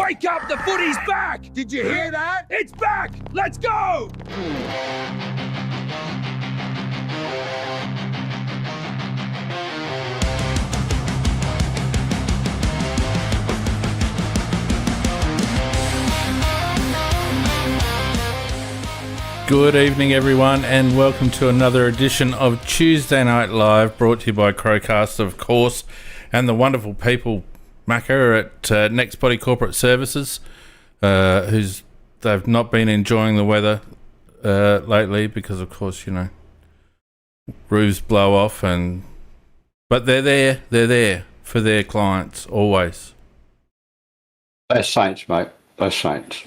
Wake up, the footy's back! Did you hear that? It's back! Let's go! Good evening, everyone, and welcome to another edition of Tuesday Night Live, brought to you by Crowcast, of course, and the wonderful people, Macca, at Next Body Corporate Services, they've not been enjoying the weather lately because, of course, you know, roofs blow off, but they're there for their clients always. They're saints, mate. They're saints.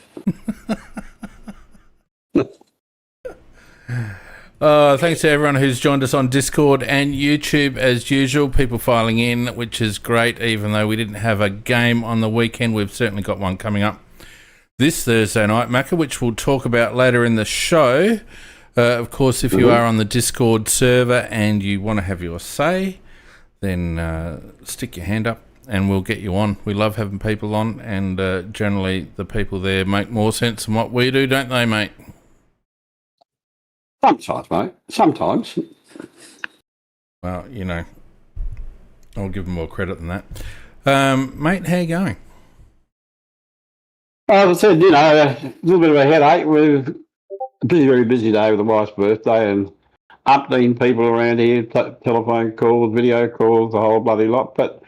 Thanks to everyone who's joined us on Discord and YouTube as usual. People filing in, which is great. Even though we didn't have a game on the weekend, we've certainly got one coming up this Thursday night, Macca, which we'll talk about later in the show. Of course, if you are on the Discord server and you want to have your say, then stick your hand up and we'll get you on. We love having people on, and generally the people there make more sense than what we do, don't they, mate? Sometimes, mate. Sometimes. Well, you know, I'll give them more credit than that. Mate, how you going? As I said, you know, a little bit of a headache. We're a very busy day with the wife's birthday and umpteen people around here, telephone calls, video calls, the whole bloody lot. But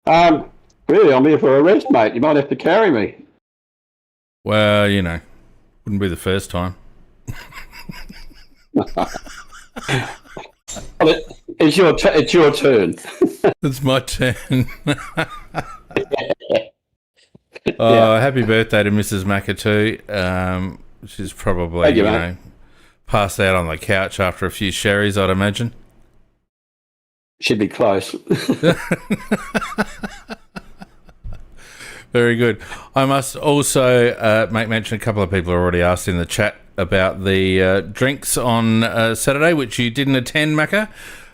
really, I'm here for a rest, mate. You might have to carry me. Well, you know, wouldn't be the first time. It's your turn. It's my turn. Happy birthday to Mrs. Macca too. She's probably you know, passed out on the couch after a few sherries, I'd imagine. Should be close. Very good. I must also make mention, a couple of people already asked in the chat about the drinks on Saturday, which you didn't attend, Macca.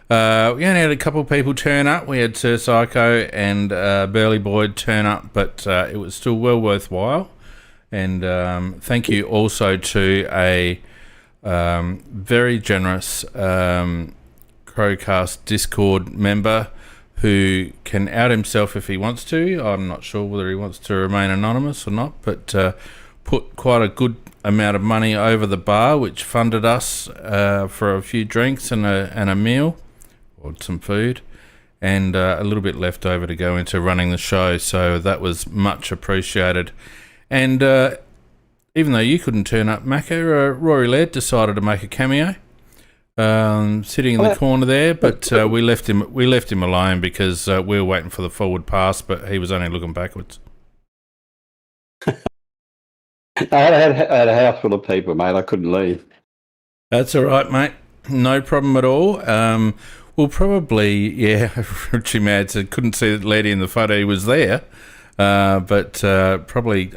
We only had a couple of people turn up. We had Sir Psycho and Burley Boyd turn up, but it was still well worthwhile. And thank you also to a very generous Crowcast Discord member who can out himself if he wants to. I'm not sure whether he wants to remain anonymous or not, but put quite a good amount of money over the bar, which funded us for a few drinks and a meal or some food, and a little bit left over to go into running the show. So that was much appreciated. And even though you couldn't turn up, Macca, Rory Laird decided to make a cameo, sitting in the corner there, but we left him alone because we were waiting for the forward pass, but he was only looking backwards. I had a house full of people, mate. I couldn't leave. That's all right, mate. No problem at all. We'll probably, Richie Mad said couldn't see that lady in the photo. He was there, but probably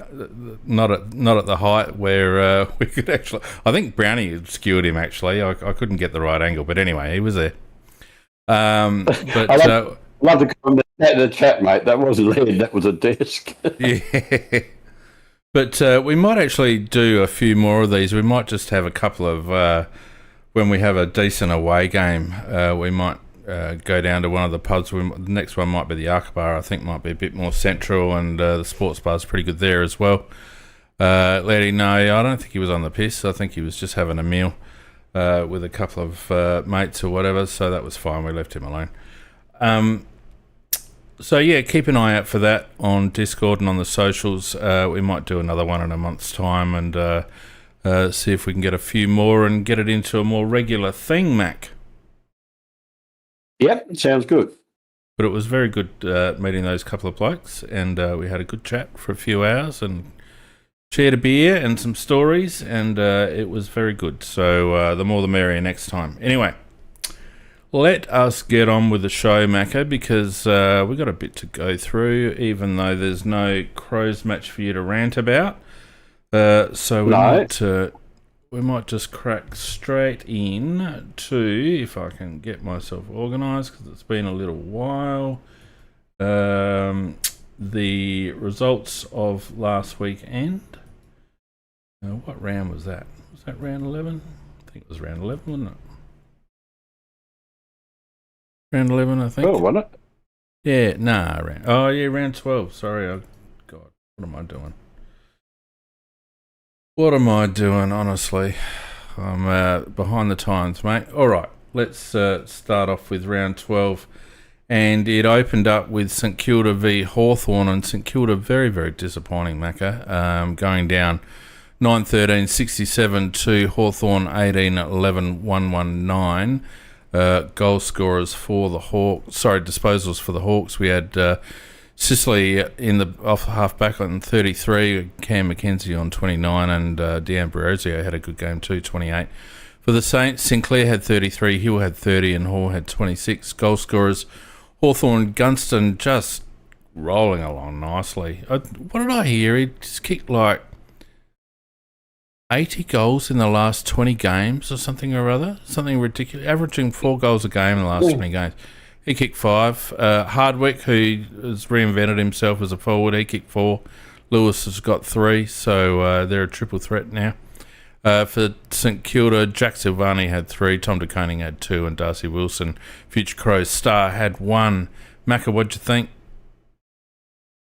not at the height where we could actually. I think Brownie obscured him. Actually, I couldn't get the right angle, but anyway, he was there. But I love to comment in the chat, mate. That wasn't lead. That was a desk. Yeah. But we might actually do a few more of these. We might just have a couple of, when we have a decent away game, we might go down to one of the pubs. The next one might be the Arca Bar. I think might be a bit more central, and the sports bar's pretty good there as well. Lady, no, I don't think he was on the piss. I think he was just having a meal with a couple of mates or whatever, so that was fine. We left him alone. So, yeah, keep an eye out for that on Discord and on the socials. We might do another one in a month's time and see if we can get a few more and get it into a more regular thing, Mac. Yep, sounds good. But it was very good meeting those couple of blokes, and we had a good chat for a few hours and shared a beer and some stories, and it was very good. So the more the merrier next time. Anyway. Let us get on with the show, Macca, because we've got a bit to go through, even though there's no Crows match for you to rant about. So we might just crack straight in to, if I can get myself organised, because it's been a little while, the results of last weekend. What round was that? Was that round 11? I think it was round 11, wasn't it? Round 11, I think. Oh, wasn't it? Yeah, round 12. Sorry, God, what am I doing? What am I doing, honestly? I'm behind the times, mate. All right, let's start off with round 12. And it opened up with St Kilda v Hawthorn, and St Kilda very, very disappointing, Macca, going down 9-13-67 to Hawthorn 18-11 119. Goal scorers for the Hawks, disposals for the Hawks. We had Sicily in the off half back on 33, Cam McKenzie on 29, and D'Ambrosio had a good game too, 28. For the Saints, Sinclair had 33, Hill had 30, and Hall had 26. Goal scorers, Hawthorn, Gunston just rolling along nicely. What did I hear? He just kicked like 80 goals in the last 20 games or something or other. Something ridiculous. Averaging 4 goals a game in the last 20 games. He kicked 5. Hardwick, who has reinvented himself as a forward, he kicked 4. Lewis has got 3, so they're a triple threat now. For St Kilda, Jack Silvani had 3, Tom de Koning had 2, and Darcy Wilson, future Crows star, had 1. Macca, what'd you think?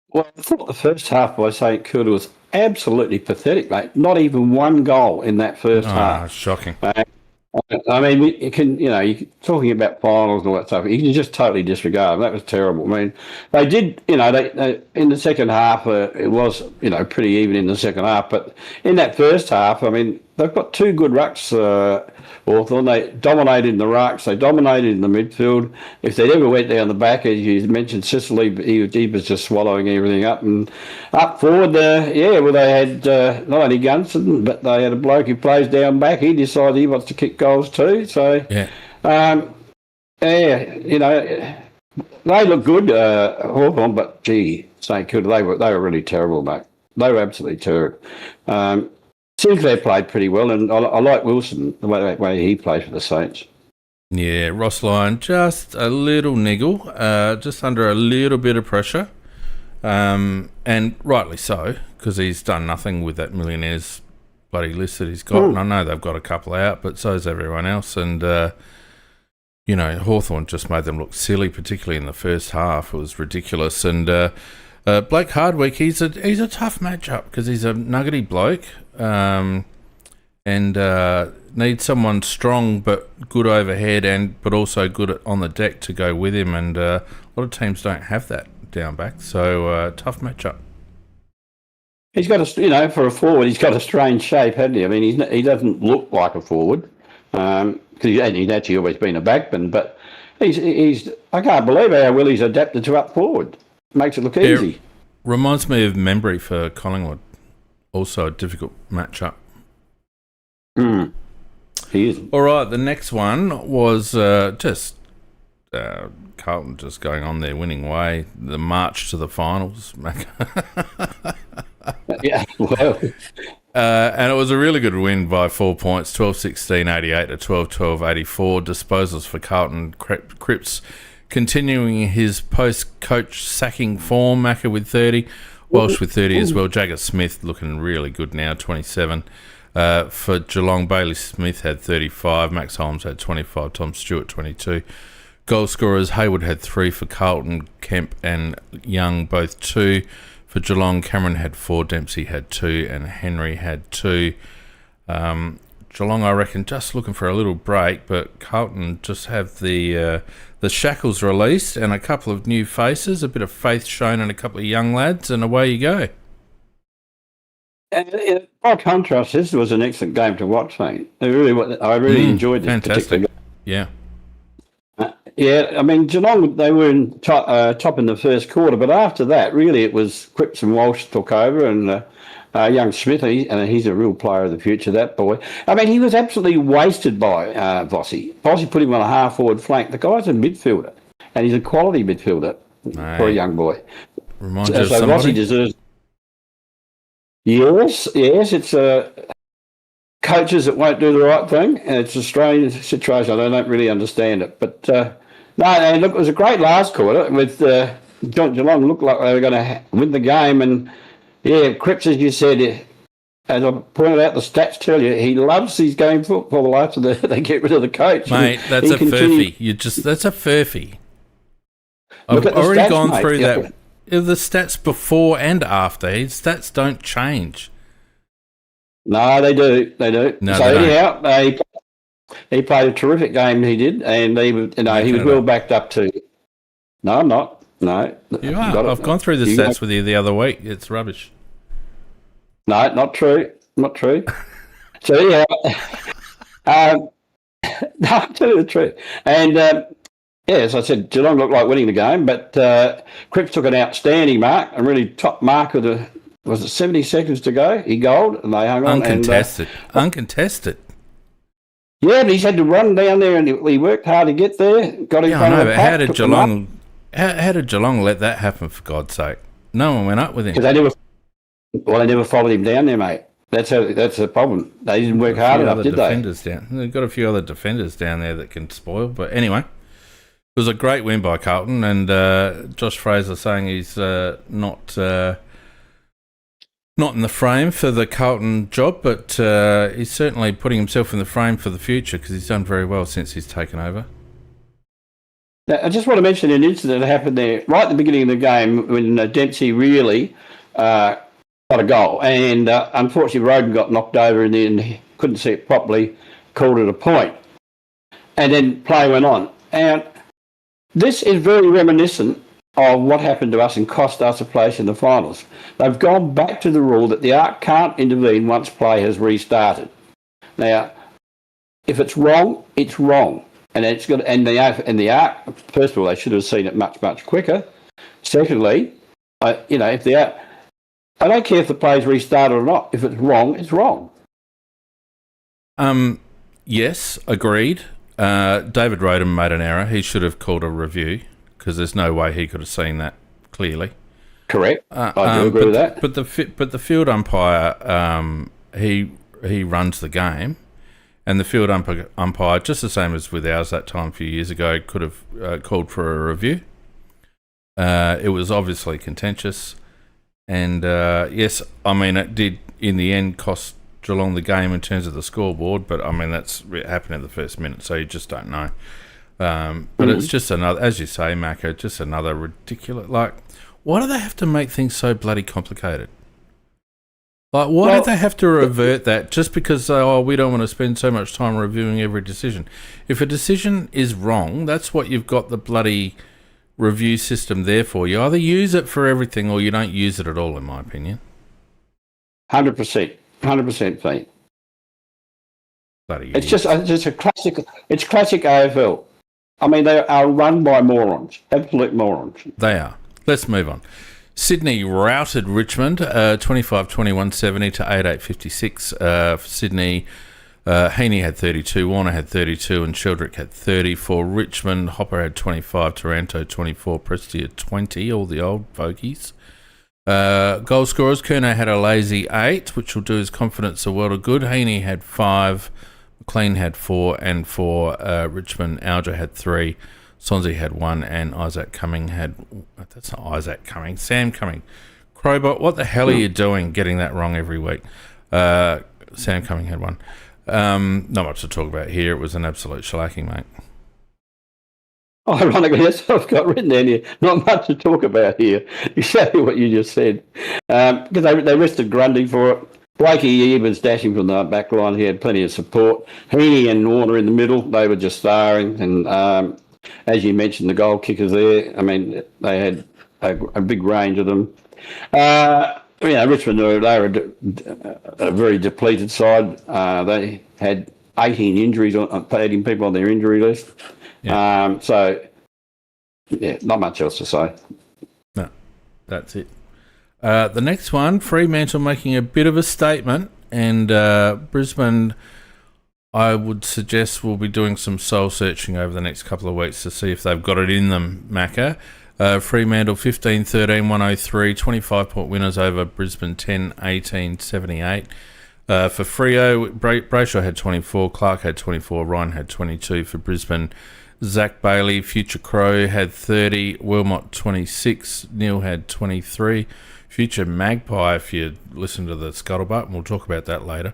Well, I thought the first half by St Kilda was absolutely pathetic, mate. Not even one goal in that first half. Shocking. I mean, you're talking about finals and all that stuff. You can just totally disregard them. That was terrible. I mean, they did, they in the second half, it was, pretty even in the second half. But in that first half, I mean, they've got 2 good rucks, Hawthorn. They dominated in the rucks. They dominated in the midfield. If they'd ever went down the back, as you mentioned, Sicily, he was just swallowing everything up. And up forward, they had not only Gunston, but they had a bloke who plays down back. He decided he wants to kick goals too. So, they look good, Hawthorn, but gee, St Kilda, they were really terrible, mate. They were absolutely terrible. Sinclair played pretty well, and I like Wilson, the way he plays for the Saints. Yeah, Ross Lyon, just a little niggle, just under a little bit of pressure, and rightly so, because he's done nothing with that millionaires bloody list that he's got. And I know they've got a couple out, but so's everyone else. And, Hawthorn just made them look silly, particularly in the first half. It was ridiculous. And Blake Hardwick, he's a tough matchup because he's a nuggety bloke. And needs someone strong but good overhead but also good on the deck to go with him, and a lot of teams don't have that down back, so tough matchup. He's got for a forward, he's got a strange shape, hasn't he? I mean, he doesn't look like a forward because he's actually always been a backman, but he's I can't believe how well he's adapted to up forward. Makes it look easy. Reminds me of Membry for Collingwood. Also a difficult matchup. He is. All right, the next one was just Carlton just going on their winning way. The march to the finals. Yeah, well. And it was a really good win by 4 points, 12-16-88 to 12-12-84. Disposals for Carlton. Cripps continuing his post-coach sacking form, Macca with 30. Walsh with 30 as well. Jagger Smith looking really good now, 27. For Geelong, Bailey Smith had 35. Max Holmes had 25. Tom Stewart, 22. Goal scorers, Hayward had 3 for Carlton. Kemp and Young both 2. For Geelong, Cameron had 4. Dempsey had 2. And Henry had 2. Geelong, I reckon, just looking for a little break, but Carlton just have the shackles released and a couple of new faces, a bit of faith shown in a couple of young lads, and away you go. And by contrast, this was an excellent game to watch, mate. I really enjoyed this fantastic. Yeah. I mean, Geelong, they were in top in the first quarter, but after that, really, it was Cripps and Walsh took over, and young Smith, he's a real player of the future, that boy. I mean, he was absolutely wasted by Vossi. Vossi put him on a half-forward flank. The guy's a midfielder, and he's a quality midfielder for a young boy. Reminds you of somebody? Vossi deserves... Yes, it's coaches that won't do the right thing, and it's a strange situation. I don't really understand it. But, look, it was a great last quarter with Geelong looked like they were going to win the game, and yeah, Cripps, as you said, as I pointed out, the stats tell you he loves his game football after they get rid of the coach. Mate, that's a furphy. That's a furphy. I've already stats, gone mate. through that. The stats before and after. His stats don't change. No, they do. They do. No, so anyhow, he played a terrific game. He did, and he was well backed up too. No, I'm not. No, you are. I've gone through the stats with you the other week. It's rubbish. No, not true. Not true. So yeah, no, I'll tell you the truth. And as I said, Geelong looked like winning the game, but Cripps took an outstanding mark, a really top mark of was it 70 seconds to go? He goaled, and they hung on. Uncontested. Uncontested. Yeah, but he's had to run down there, and he worked hard to get there. Got in front of the pack, how did Geelong let that happen, for God's sake? No one went up with him. Because they never followed him down there, mate. That's the problem. They didn't work hard enough, did they? They've got a few other defenders down there that can spoil. But anyway, it was a great win by Carlton, and Josh Fraser saying he's not in the frame for the Carlton job, but he's certainly putting himself in the frame for the future because he's done very well since he's taken over. Now, I just want to mention an incident that happened there right at the beginning of the game when Dempsey really got a goal, and unfortunately Roden got knocked over and then he couldn't see it properly, called it a point, and then play went on. And this is very reminiscent of what happened to us and cost us a place in the finals. They've gone back to the rule that the ARC can't intervene once play has restarted. Now, if it's wrong, it's wrong. And it's got and the ARC, first of all, they should have seen it much, much quicker. Secondly, if the ARC, I don't care if the play's restarted or not. If it's wrong, it's wrong. Yes, agreed. David Roden made an error. He should have called a review, because there's no way he could have seen that clearly. Correct. I do agree with that. But the field umpire, he runs the game, and the field umpire, just the same as with ours that time a few years ago, could have called for a review. It was obviously contentious, and yes, I mean it did in the end cost Geelong the game in terms of the scoreboard. But I mean it happened in the first minute, so you just don't know. But it's just another, as you say, Mako, just another ridiculous. Like, why do they have to make things so bloody complicated? Like, why do they have to revert that just because we don't want to spend so much time reviewing every decision? If a decision is wrong, that's what you've got the bloody review system there for. You either use it for everything or you don't use it at all, in my opinion. 100%, Pete. Bloody it's just a classic. It's classic AFL. I mean, they are run by morons, absolute morons. They are. Let's move on. Sydney routed Richmond 25-21-70 to 8-8-56 for Sydney. Heaney had 32, Warner had 32, and Sheldrick had 30. For Richmond, Hopper had 25, Taranto 24, Presti had 20, all the old fogies. Goal scorers, Curnow had a lazy 8, which will do his confidence a world of good. Heaney had 5, McLean had 4, and for Richmond, Alger had 3, Sonzi had 1, and Isaac Cumming had... That's not Isaac Cumming, Sam Cumming. Crowbot, what the hell are you doing getting that wrong every week? Sam Cumming had 1. Not much to talk about here. It was an absolute shellacking, mate. Ironically, that's what I've got written down here. Not much to talk about here. Exactly what you just said. Because they rested Grundy for it. Blakey, he was dashing from the back line. He had plenty of support. Heaney and Warner in the middle, they were just starring. And as you mentioned, the goal kickers there, I mean, they had a big range of them. Richmond, they were a very depleted side. They had 18 injuries, 18 people on their injury list. Yeah. Not much else to say. No, that's it. The next one, Fremantle making a bit of a statement, and Brisbane, I would suggest, will be doing some soul searching over the next couple of weeks to see if they've got it in them, Macca. Fremantle 15-13, 103, 25-point winners over Brisbane 10-18, 78. For Freo, Brayshaw had 24, Clark had 24, Ryan had 22 for Brisbane. Zach Bailey, future Crow, had 30, Wilmot 26, Neil had 23. Future Magpie, if you listen to the scuttlebutt, and we'll talk about that later.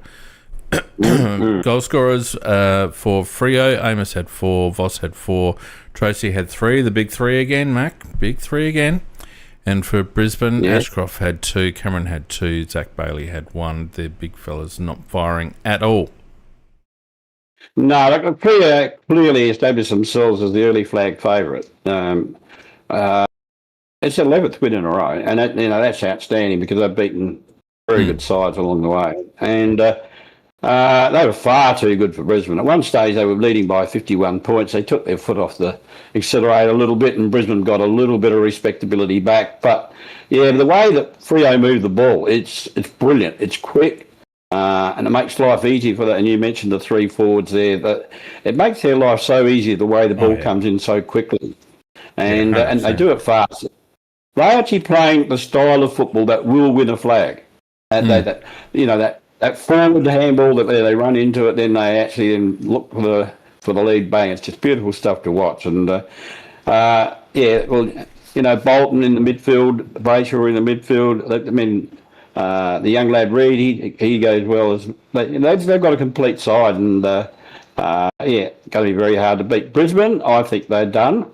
Goal scorers for Freo, Amos had 4, Voss had 4, Tracy had 3, the big 3 again, Mac, big 3 again. And for Brisbane, Ashcroft had 2, Cameron had 2, Zach Bailey had 1. The big fellas not firing at all. No, Freo clearly established themselves as the early flag favourite. It's their 11th win in a row, and that's outstanding because they've beaten very good sides along the way. And they were far too good for Brisbane. At one stage, they were leading by 51 points. They took their foot off the accelerator a little bit, and Brisbane got a little bit of respectability back. But, yeah, the way that Freo moved the ball, it's brilliant. It's quick. And it makes life easy for that. And you mentioned the 3 forwards there. But it makes their life so easy the way the ball comes in so quickly. And they do it fast. They're actually playing the style of football that will win a flag. That forward handball that they run into it, then they actually then look for the lead bang. It's just beautiful stuff to watch. And Bolton in the midfield, Brayshaw in the midfield. I mean, the young lad Reid, he goes well as they've got a complete side, and going to be very hard to beat. Brisbane, I think they're done.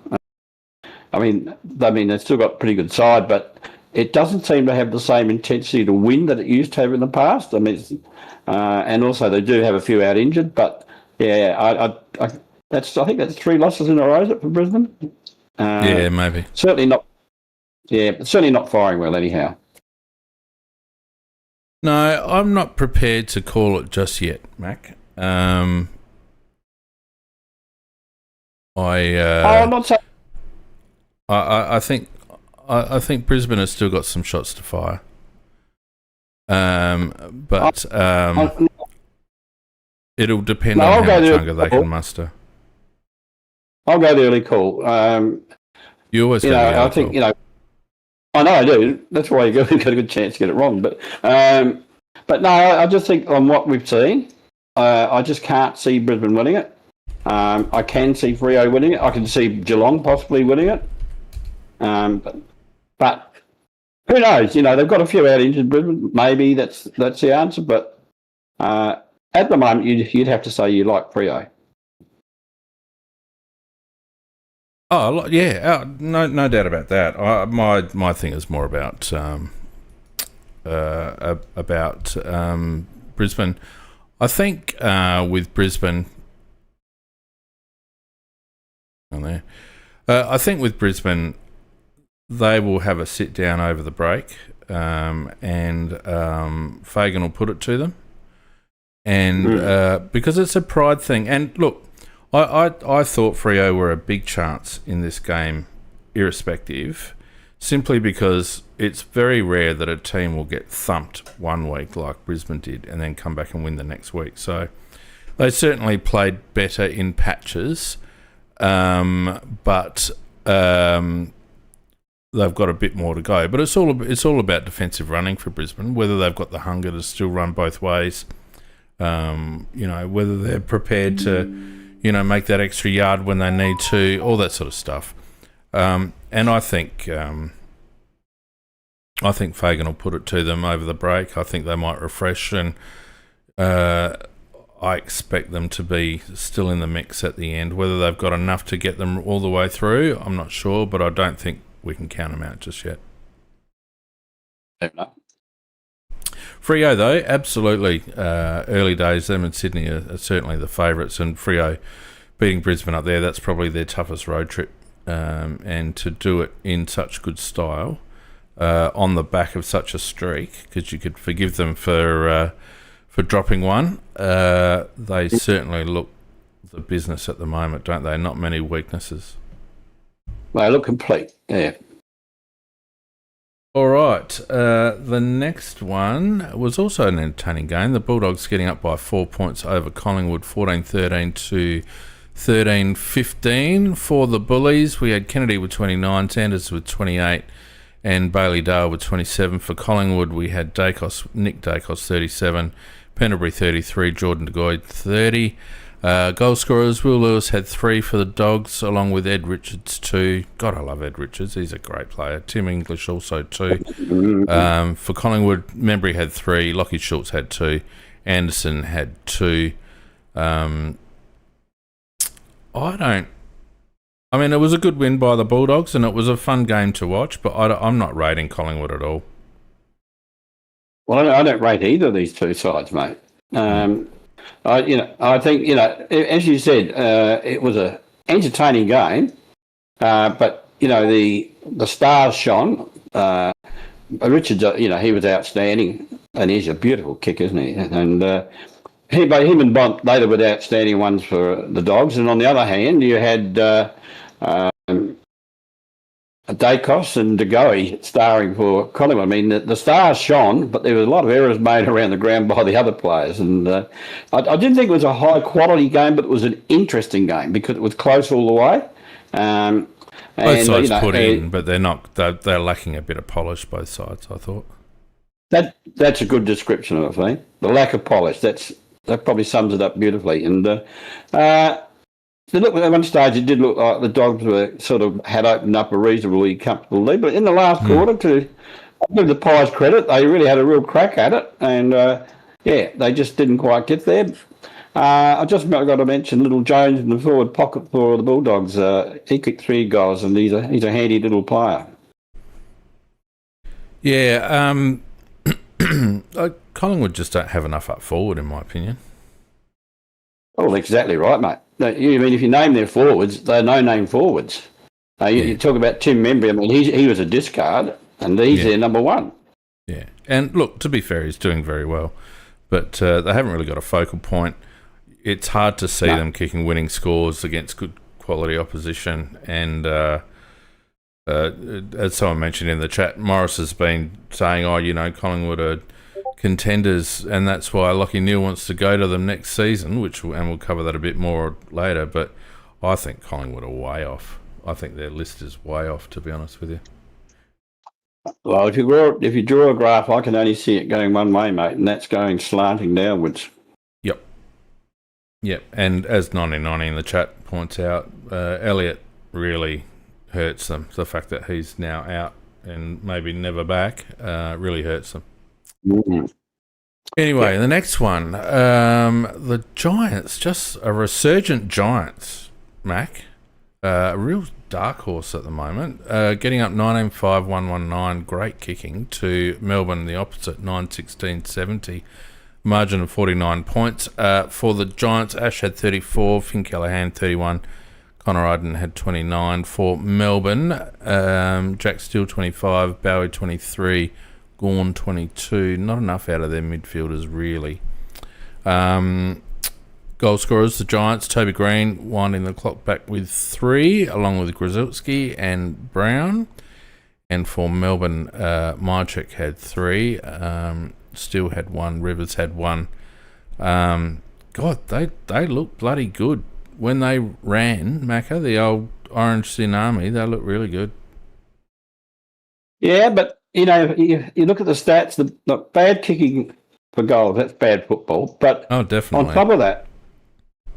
I mean, they've still got a pretty good side, but it doesn't seem to have the same intensity to win that it used to have in the past. I mean, and also they do have a few out injured, but I think that's 3 losses in a row, is it, for Brisbane? Maybe. Certainly not. Yeah, certainly not firing well anyhow. No, I'm not prepared to call it just yet, Mac. I'm not saying. I think Brisbane has still got some shots to fire. But it'll depend on how much hunger they can muster. I'll go the early call. You always go the early I think call. I know I do. That's why you've got a good chance to get it wrong. But no, I just think on what we've seen, I just can't see Brisbane winning it. I can see Freo winning it. I can see Geelong possibly winning it. But who knows? They've got a few out injured Brisbane. Maybe that's the answer. But at the moment, you'd have to say you like Freo. Oh yeah, no doubt about that. My thing is more about Brisbane. I think with Brisbane, I think with Brisbane, they will have a sit down over the break, and Fagan will put it to them, and because it's a pride thing. And look, I thought Freo were a big chance in this game, irrespective, simply because it's very rare that a team will get thumped one week like Brisbane did and then come back and win the next week. So they certainly played better in patches, but they've got a bit more to go. But it's all about defensive running for Brisbane, whether they've got the hunger to still run both ways, whether they're prepared to make that extra yard when they need to, all that sort of stuff. And I think Fagan will put it to them over the break. I think they might refresh, and I expect them to be still in the mix at the end. Whether they've got enough to get them all the way through, I'm not sure, but I don't think we can count them out just yet. Freo, though, absolutely. Early days, them and Sydney are certainly the favourites, and Freo beating Brisbane up there, that's probably their toughest road trip. And to do it in such good style, on the back of such a streak, because you could forgive them for dropping one, they certainly look the business at the moment, don't they? Not many weaknesses. They look complete, yeah. All right, the next one was also an entertaining game. The Bulldogs getting up by 4 points over Collingwood, 14-13 to 13-15 for the Bullies. We had Kennedy with 29, Sanders with 28, and Bailey Dale with 27. For Collingwood, we had Nick Dacos 37, Pendlebury 33, Jordan de Goey 30. Goal scorers, Will Lewis had 3 for the Dogs, along with Ed Richards 2. God, I love Ed Richards. He's a great player. Tim English also 2. For Collingwood, Membry had 3. Lockie Schultz had 2. Anderson had 2. It was a good win by the Bulldogs, and it was a fun game to watch, but I'm not rating Collingwood at all. Well, I don't rate either of these two sides, mate. I think, as you said, it was an entertaining game, but, the stars shone. Richards, he was outstanding, and he's a beautiful kick, isn't he? And him and Bont, they were the outstanding ones for the Dogs. And on the other hand, you had Dacos and De Goey starring for Collingwood. I mean, the stars shone, but there was a lot of errors made around the ground by the other players. And I didn't think it was a high-quality game, but it was an interesting game because it was close all the way. Both sides put in, but they're not. They're lacking a bit of polish, both sides, I thought. That's a good description of it, I think. The lack of polish, that probably sums it up beautifully. And look, at one stage it did look like the Dogs had opened up a reasonably comfortable lead, but in the last quarter, to give the Pies credit, they really had a real crack at it, and they just didn't quite get there. I just got to mention Little Jones in the forward pocket for the Bulldogs. He kicked 3 goals, and he's a handy little player. Yeah, Collingwood just don't have enough up forward, in my opinion. Oh, exactly right, mate. If you name their forwards, they're no-name forwards. You talk about Tim Membry. I mean, he was a discard, and he's their number one. Yeah, and look, to be fair, he's doing very well, but they haven't really got a focal point. It's hard to see them kicking winning scores against good quality opposition. And as someone mentioned in the chat, Morris has been saying, Collingwood are contenders, and that's why Lachie Neale wants to go to them next season, and we'll cover that a bit more later. But I think Collingwood are way off. I think their list is way off, to be honest with you. Well, if you draw a graph, I can only see it going one way, mate, and that's going slanting downwards. Yep, and as 9090 in the chat points out, Elliott really hurts them. The fact that he's now out and maybe never back really hurts them. Mm-hmm. Anyway, the next one, the Giants, just a resurgent Giants, Mac. A real dark horse at the moment. Getting up 19-5-1-1-9, great kicking, to Melbourne, the opposite, 9-16-70. Margin of 49 points. For the Giants, Ash had 34, Finn Callaghan 31, Connor Iden had 29. For Melbourne, Jack Steele 25, Bowie 23, Gawn 22. Not enough out of their midfielders, really. Goal scorers, the Giants, Toby Green winding the clock back with 3, along with Grzelski and Brown. And for Melbourne, Mychek had 3. Steele had 1, Rivers had 1. God, they look bloody good. When they ran, Macca, the old Orange Tsunami, they look really good. Yeah, but, you look at the stats, the bad kicking for goals, that's bad football. But definitely. On top of that,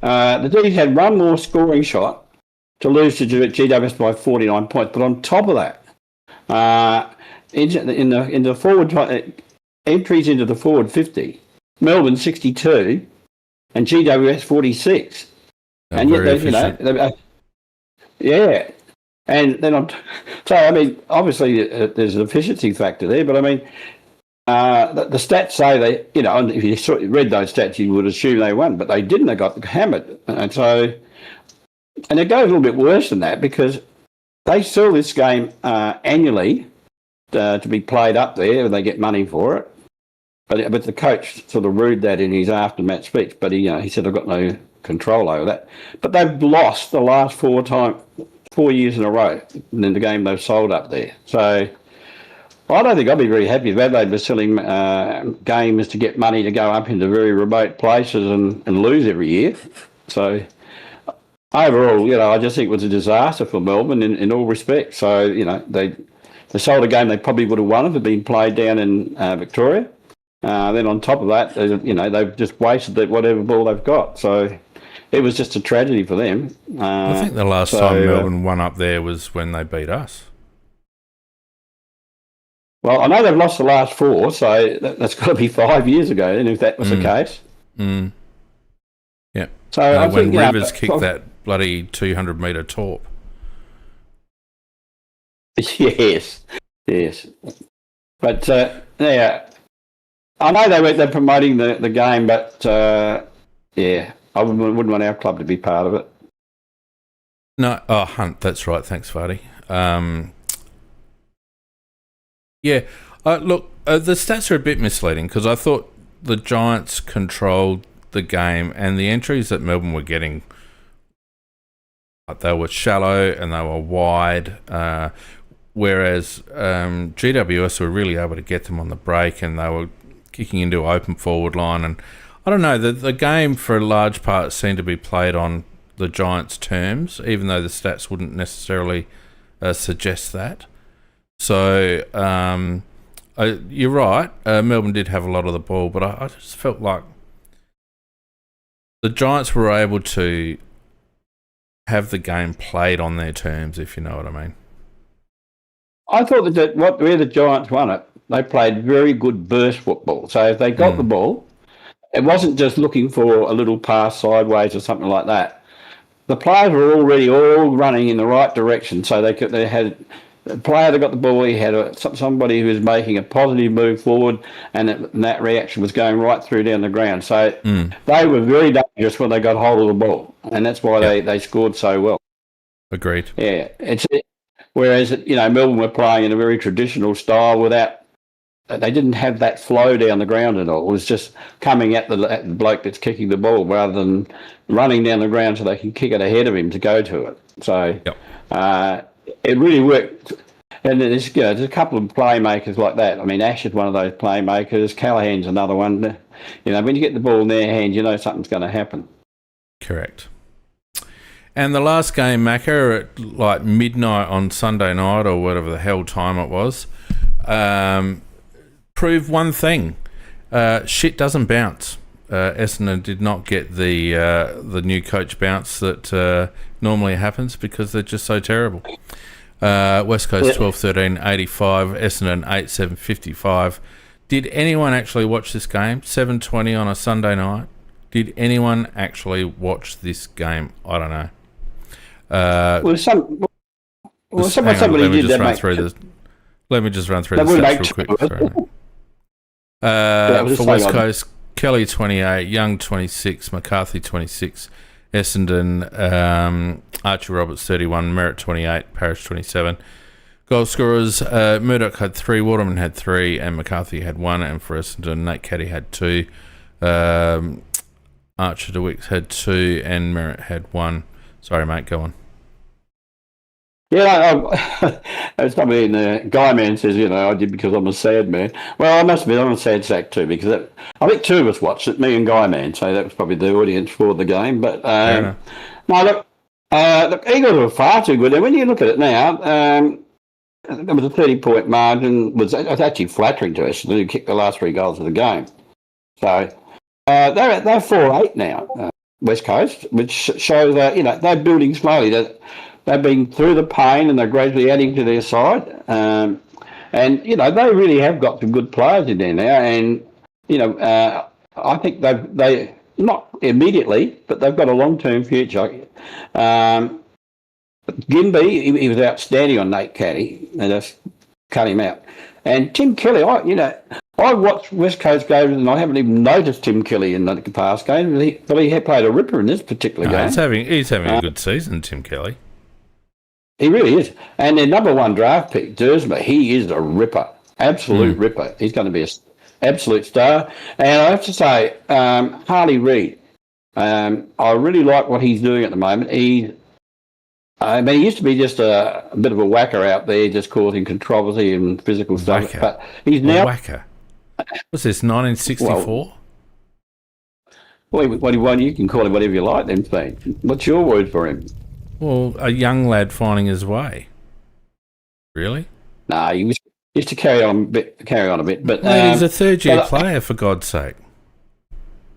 the D's had one more scoring shot to lose to GWS by 49 points. But on top of that, in the forward entries into the forward 50, Melbourne 62 and GWS 46. And yet and then obviously there's an efficiency factor there, but the stats say they, if you read those stats, you would assume they won, but they didn't. They got hammered, and it goes a little bit worse than that because they sell this game annually to be played up there, and they get money for it. But the coach sort of rued that in his after-match speech. But he said, "I've got no control over that." But they've lost the last 4 years in a row in the game they've sold up there. So I don't think I'd be very happy if Adelaide was selling games to get money to go up into very remote places and lose every year. So overall, I just think it was a disaster for Melbourne in all respects. So, they sold a game they probably would have won if it had been played down in Victoria. Then on top of that, they've just wasted whatever ball they've got. So it was just a tragedy for them. I think the last time Melbourne won up there was when they beat us. Well, I know they've lost the last 4, so that's got to be 5 years ago, then, if that was the case. Mm. Yeah. So I when think, Rivers kicked that bloody 200-metre torp. Yes. But, I know they're promoting the game, but, I wouldn't want our club to be part of it. No, Hunt, that's right. Thanks, Vardy. Look, the stats are a bit misleading because I thought the Giants controlled the game and the entries that Melbourne were getting, they were shallow and they were wide, whereas GWS were really able to get them on the break and they were kicking into open forward line. And I don't know, the game for a large part seemed to be played on the Giants' terms, even though the stats wouldn't necessarily suggest that. So you're right. Melbourne did have a lot of the ball, but I just felt like the Giants were able to have the game played on their terms, if you know what I mean. I thought that where the Giants won it, they played very good burst football. So if they got the ball, it wasn't just looking for a little pass sideways or something like that. The players were already all running in the right direction, so they had. The player that got the ball, he had somebody who was making a positive move forward, and that reaction was going right through down the ground. So they were very dangerous when they got hold of the ball, and that's why they scored so well. Agreed. Yeah, whereas Melbourne were playing in a very traditional style they didn't have that flow down the ground at all. It was just coming at the bloke that's kicking the ball rather than running down the ground so they can kick it ahead of him to go to it. So. It really worked, and there's a couple of playmakers like that. I mean, Ash is one of those playmakers. Callahan's another one. When you get the ball in their hands, something's going to happen. Correct. And the last game, Macca, at like midnight on Sunday night or whatever the hell time it was, proved one thing: shit doesn't bounce. Essendon did not get the new coach bounce that normally happens because they're just so terrible. West Coast 12-13, 85, Essendon 8-7, 55. Did anyone actually watch this game? 7:20 on a Sunday night. Did anyone actually watch this game? I don't know. Somebody did that. Let me just run through the stats real quick. For West Coast, Kelly 28, Young 26, McCarthy 26, Essendon, Archie Roberts 31, Merritt 28, Parrish 27. Goal scorers, Murdoch had 3, Waterman had 3, and McCarthy had 1, and for Essendon, Nate Caddy had 2, Archer DeWitt had 2, and Merritt had 1. Sorry, mate, go on. Yeah, it's probably Guy Man says, I did because I'm a sad man. Well, I must admit, I'm a sad sack too, because I think 2 of us watched it, me and Guy Man, so that was probably the audience for the game. But no, look, Eagles were far too good. And when you look at it now, there was a 30-point margin. It was actually flattering to us who kicked the last 3 goals of the game. So they're 4-8 now, West Coast, which shows that they're building slowly. They've been through the pain and they're gradually adding to their side. And they really have got some good players in there now. And, I think they not immediately, but they've got a long-term future. Gimby, he was outstanding on Nate Caddy. They just cut him out. And Tim Kelly, I watched West Coast games and I haven't even noticed Tim Kelly in the past game. But he had played a ripper in this particular game. He's having a good season, Tim Kelly. He really is. And their number 1 draft pick, Dersma, he is a ripper, absolute ripper. He's going to be an absolute star. And I have to say, Harley Reid, I really like what he's doing at the moment. He used to be just a bit of a whacker out there, just causing controversy and physical stuff. Whacker. But he's now... A whacker? What's this, 1964? Well, you can call him whatever you like then, Steve. What's your word for him? Well, a young lad finding his way. Really? No, he was just to carry on a bit. But Well, he's a third-year player, for God's sake.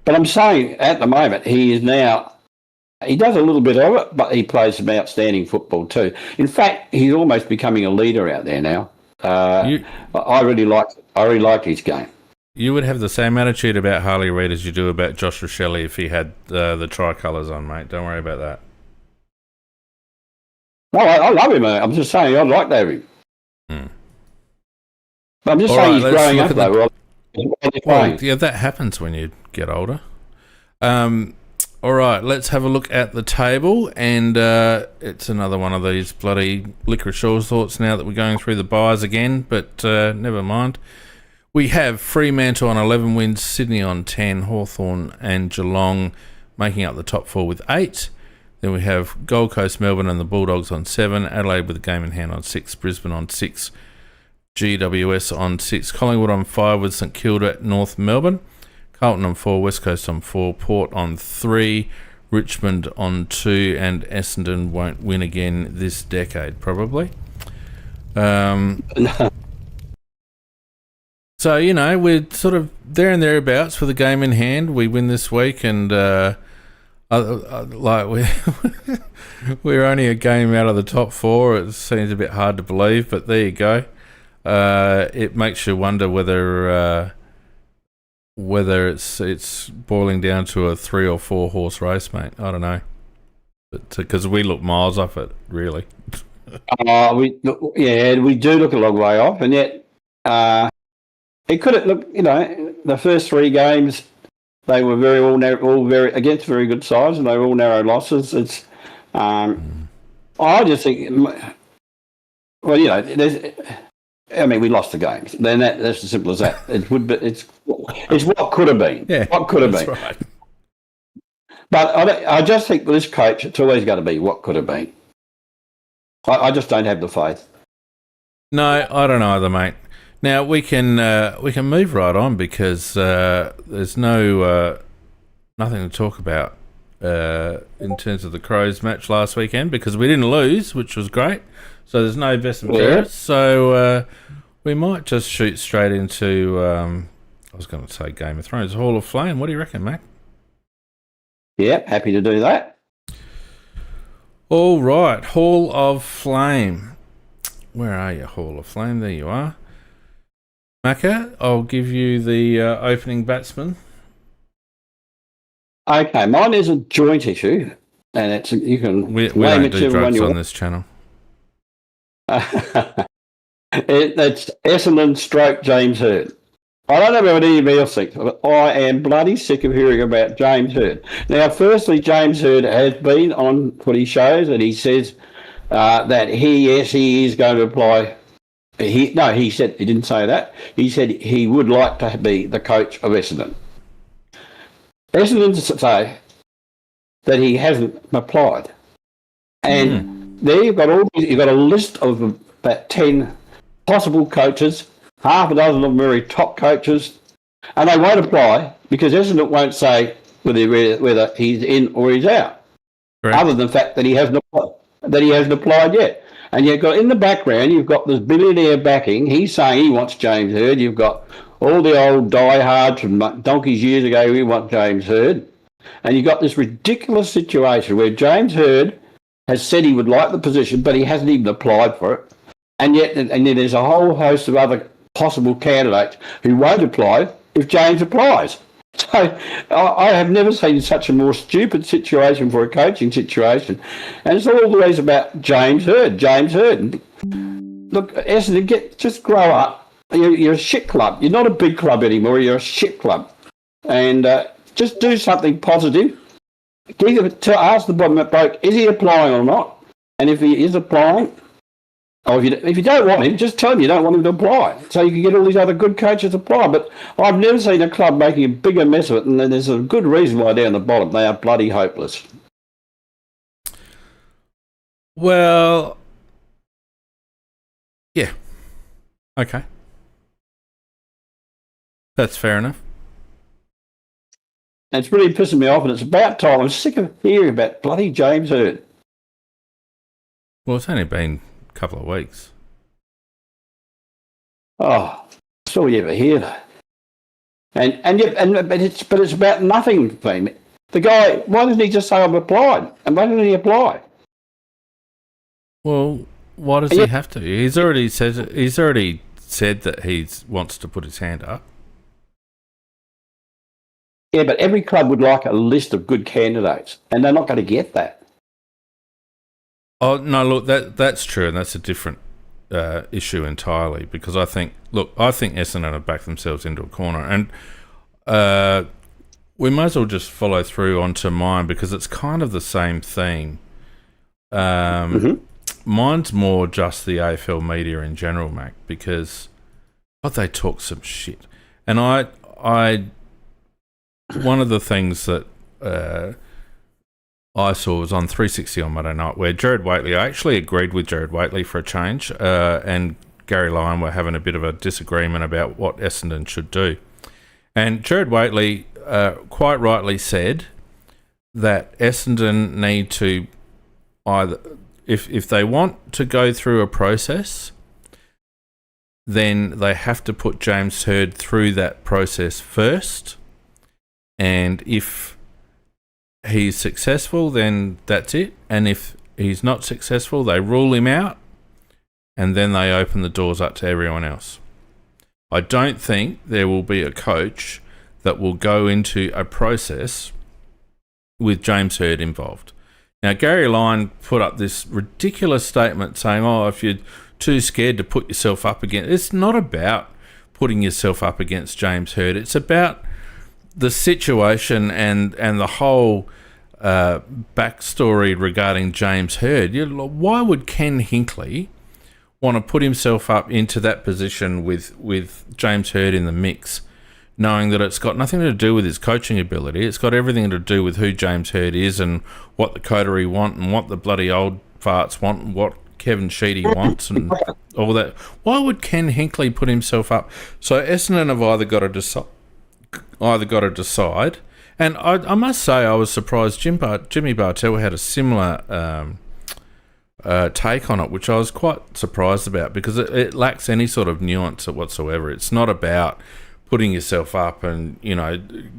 But I'm saying at the moment he does a little bit of it, but he plays some outstanding football too. In fact, he's almost becoming a leader out there now. I really like his game. You would have the same attitude about Harley Reid as you do about Josh Rochelle if he had the tricolours on, mate. Don't worry about that. No, I love him, mate. I'm just saying I'd like to have him. But I'm just saying he's growing up, though. Well, yeah, that happens when you get older. All right, let's have a look at the table, and it's another one of these bloody licorice shores thoughts now that we're going through the buys again, but never mind. We have Fremantle on 11 wins, Sydney on 10, Hawthorn and Geelong making up the top 4 with 8. Then we have Gold Coast, Melbourne and the Bulldogs on 7, Adelaide with a game in hand on 6, Brisbane on 6, GWS on 6, Collingwood on 5 with St Kilda at North Melbourne, Carlton on 4, West Coast on 4, Port on 3, Richmond on 2, and Essendon won't win again this decade, probably. So, you know, we're sort of there and thereabouts for the game in hand. We win this week, and we're only a game out of the top 4. It seems a bit hard to believe, but there you go. It makes you wonder whether it's boiling down to a 3 or 4 horse race, mate. I don't know, but because we look miles off it, really. We do look a long way off, and yet it could have looked. You know, the first 3 games they were all very against very good sides, and they were all narrow losses. It's I just think, well, you know, we lost the games. Then that's as simple as that. It would be. It's what could have been. Yeah, what could have been. Right. But I just think with this coach, it's always going to be what could have been. I just don't have the faith. No, I don't either, mate. Now we can move right on because there's nothing to talk about in terms of the Crows match last weekend because we didn't lose, which was great. So there's no best and fairest. So we might just shoot straight into I was going to say Game of Thrones, Hall of Flame. What do you reckon, Mac? Yeah, happy to do that. All right, Hall of Flame. Where are you, Hall of Flame? There you are. Macca, I'll give you the opening batsman. Okay, mine is a joint issue, and you can we don't do drugs on this channel. That's Essendon stroke James Hird. I don't know about anybody else thinks, but I am bloody sick of hearing about James Hird. Now, firstly, James Hird has been on footy shows and he says that he is going to apply. He said he didn't say that. He said he would like to be the coach of Essendon. Essendon say that he hasn't applied, and there you've got a list of about 10 possible coaches. Half a dozen of them very top coaches, and they won't apply because Essendon won't say whether he's in or he's out. Right. Other than the fact that he hasn't applied yet. And you've got in the background, you've got this billionaire backing. He's saying he wants James Hird. You've got all the old diehards from donkeys years ago who want James Hird, and you've got this ridiculous situation where James Hird has said he would like the position, but he hasn't even applied for it. And yet there's a whole host of other possible candidates who won't apply if James applies. So I have never seen such a more stupid situation for a coaching situation. And it's always about James Hird. Look, Essendon, just grow up. You're a shit club. You're not a big club anymore. You're a shit club. And just do something positive. Ask the bottom bloke, is he applying or not? And if he is applying, or if you don't want him, just tell him you don't want him to apply, so you can get all these other good coaches to apply. But I've never seen a club making a bigger mess of it, and there's a good reason why down the bottom they are bloody hopeless. Well, yeah, okay, that's fair enough. And it's really pissing me off, and it's about time. I'm sick of hearing about bloody James Hird. Well, it's only been couple of weeks. Oh, that's all you ever hear, though. But it's about nothing for him. The guy, why didn't he just say I've applied? And why didn't he apply? Well, why does he have to? He's already said that he wants to put his hand up. Yeah, but every club would like a list of good candidates, and they're not going to get that. Oh no, look, that's true, and that's a different issue entirely. Because I think Essendon have backed themselves into a corner, and we might as well just follow through onto mine because it's kind of the same theme. Mine's more just the AFL media in general, Mac, because they talk some shit, and I one of the things that I saw was on 360 on Monday night, where I actually agreed with Jared Waitley for a change, and Gary Lyon were having a bit of a disagreement about what Essendon should do. And Jared Waitley quite rightly said that Essendon need to either, if they want to go through a process, then they have to put James Hird through that process first. And if he's successful, then that's it. And if he's not successful, they rule him out, and then they open the doors up to everyone else. I don't think there will be a coach that will go into a process with James Hird involved. Now, Gary Lyon put up this ridiculous statement saying, if you're too scared to put yourself up against... It's not about putting yourself up against James Hird. It's about the situation and the whole backstory regarding James Hird. Why would Ken Hinckley want to put himself up into that position with James Hird in the mix, knowing that it's got nothing to do with his coaching ability? It's got everything to do with who James Hird is and what the coterie want and what the bloody old farts want and what Kevin Sheedy wants and all that. Why would Ken Hinckley put himself up? So Essendon have either got to decide, and I must say I was surprised Jimmy Bartell had a similar take on it, which I was quite surprised about, because it lacks any sort of nuance whatsoever. It's not about putting yourself up and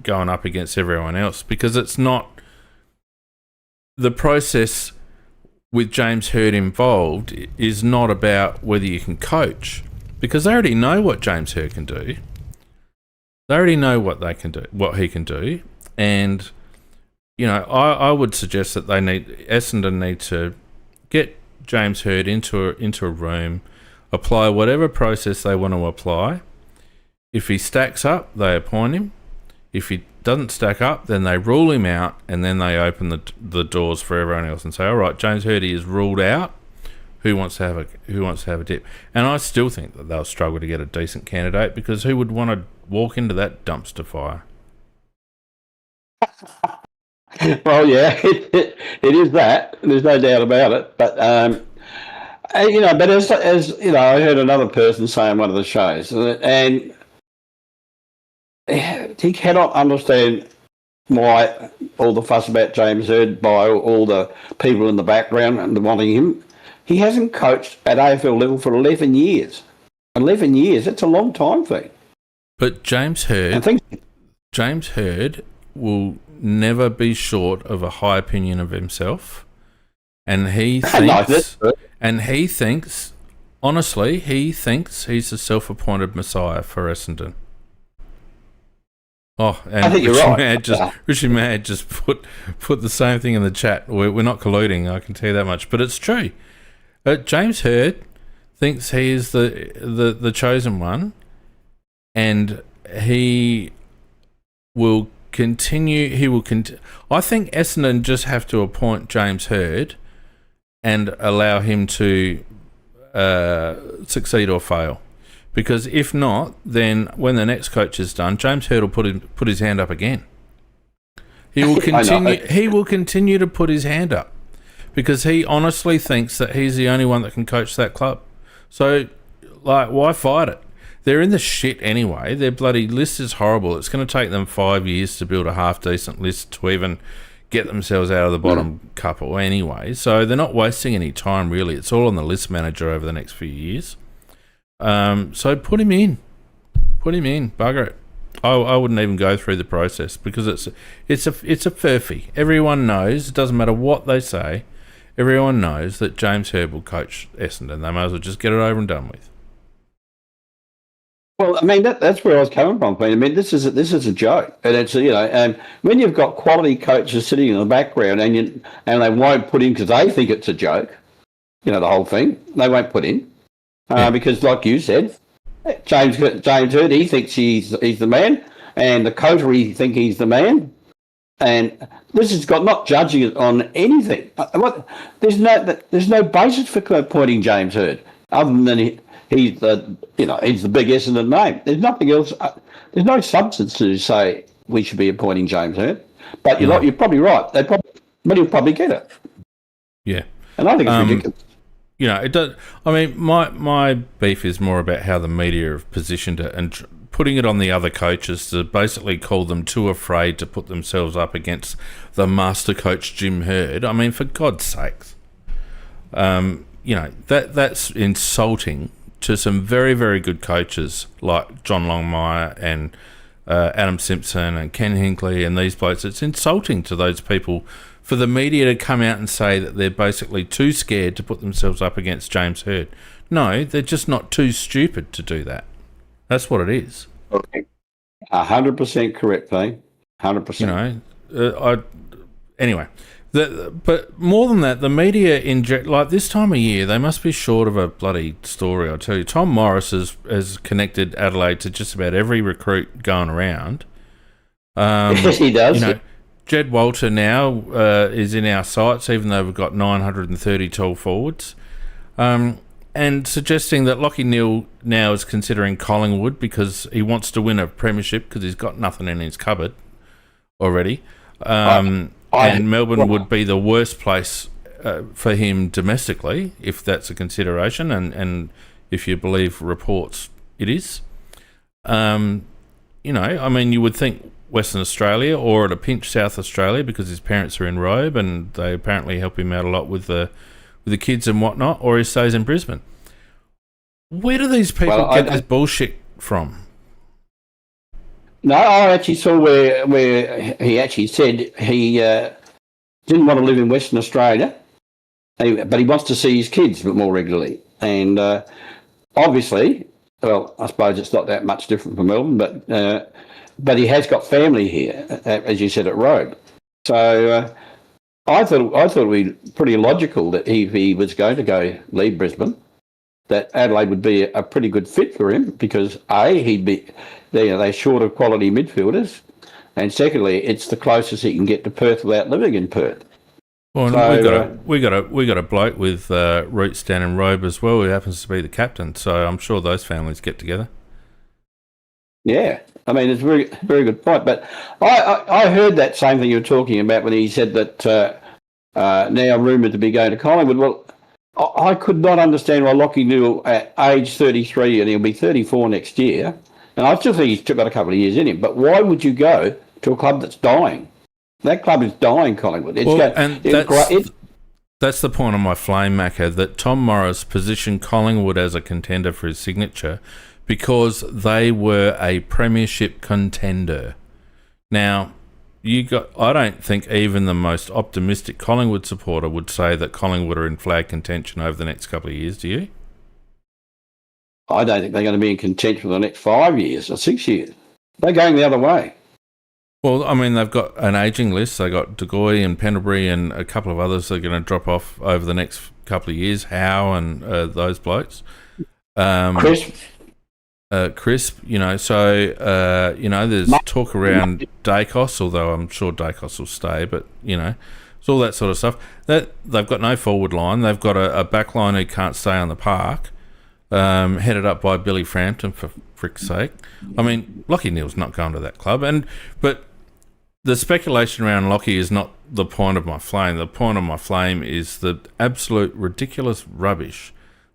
going up against everyone else, because it's not the process with James Hird involved is not about whether you can coach, because they already know what James Hird can do. They already know what he can do, and I would suggest that Essendon need to get James Hird into a room, apply whatever process they want to apply. If he stacks up, they appoint him. If he doesn't stack up, then they rule him out, and then they open the doors for everyone else and say, all right, James Hird is ruled out. Who wants to have a dip? And I still think that they'll struggle to get a decent candidate, because who would want to walk into that dumpster fire? Well, yeah, it is that. There's no doubt about it. But but as I heard another person say on one of the shows, and he cannot understand why all the fuss about James Hird by all the people in the background and wanting him. He hasn't coached at AFL level for 11 years. 11 years, that's a long time for him. But James Hird will never be short of a high opinion of himself. And he thinks, honestly, he's a self-appointed messiah for Essendon. Oh, and I think you're right. Richie Mad just put the same thing in the chat. We're not colluding, I can tell you that much. But it's true. James Hird thinks he is the chosen one, and he will continue. I think Essendon just have to appoint James Hird and allow him to succeed or fail. Because if not, then when the next coach is done, James Hird will put his hand up again. He will continue. He will continue to put his hand up, because he honestly thinks that he's the only one that can coach that club. So, why fight it? They're in the shit anyway. Their bloody list is horrible. It's going to take them 5 years to build a half-decent list to even get themselves out of the bottom couple anyway. So they're not wasting any time, really. It's all on the list manager over the next few years. So put him in. Bugger it. I wouldn't even go through the process because it's a furphy. Everyone knows. It doesn't matter what they say. Everyone knows that James Hird will coach Essendon. They might as well just get it over and done with. Well, I mean that's where I was coming from. I mean, this is a joke, and it's when you've got quality coaches sitting in the background and they won't put in because they think it's a joke. The whole thing they won't put in because, like you said, James Hird, he thinks he's the man, and the coterie think he's the man, and this has got not judging it on anything. There's no basis for appointing James Hird other than he's the big Essendon name. There's nothing else. There's no substance to say we should be appointing James Hird. But you're probably right. But he'll probably get it. Yeah, and I think it's ridiculous. It does. I mean, my beef is more about how the media have positioned it and putting it on the other coaches to basically call them too afraid to put themselves up against the master coach Jim Hird. I mean, for God's sakes, that's insulting to some very, very good coaches like John Longmire and Adam Simpson and Ken Hinkley and these blokes. It's insulting to those people for the media to come out and say that they're basically too scared to put themselves up against James Hird. No, they're just not too stupid to do that. That's what it is. 100% correct, Pete. 100%. Anyway, but more than that, the media inject, like this time of year, they must be short of a bloody story, I tell you. Tom Morris has connected Adelaide to just about every recruit going around. Yes, he does. Jed Walter now is in our sights, even though we've got 930 tall forwards. And suggesting that Lachie Neale now is considering Collingwood because he wants to win a premiership because he's got nothing in his cupboard already. And Melbourne would be the worst place for him domestically, if that's a consideration, and if you believe reports, it is. You would think Western Australia or at a pinch South Australia because his parents are in Robe and they apparently help him out a lot with the kids and whatnot, or he stays in Brisbane. Where do these people get this bullshit from? No, I actually saw where he actually said he didn't want to live in Western Australia, but he wants to see his kids more regularly. And obviously, well, I suppose it's not that much different from Melbourne, but he has got family here, as you said, at Robe. So I thought it would be pretty logical that if he was going to leave Brisbane, that Adelaide would be a pretty good fit for him because they're short of quality midfielders, and secondly, it's the closest he can get to Perth without living in Perth. Well, so, we got a bloke with roots down in Robe as well, who happens to be the captain. So I'm sure those families get together. Yeah, I mean it's a very, very good point. But I heard that same thing you were talking about when he said that now rumoured to be going to Collingwood. Well, I could not understand why Lachie Neale at age 33, and he'll be 34 next year, and I still think he's got a couple of years in him, but why would you go to a club that's dying? That club is dying, Collingwood. That's the point of my flame, Macca, that Tom Morris positioned Collingwood as a contender for his signature because they were a premiership contender. Now, I don't think even the most optimistic Collingwood supporter would say that Collingwood are in flag contention over the next couple of years, do you? I don't think they're going to be in contention for the next 5 years or 6 years. They're going the other way. Well, I mean, they've got an ageing list. They got De Goey and Pendlebury and a couple of others that are going to drop off over the next couple of years. Howe and those blokes. Crisp, there's talk around Dacos, although I'm sure Dacos will stay, but, it's all that sort of stuff. That they've got no forward line. They've got a back line who can't stay on the park, headed up by Billy Frampton, for frick's sake. I mean, Lachie Neale's not going to that club, but the speculation around Lachie is not the point of my flame. The point of my flame is the absolute ridiculous rubbish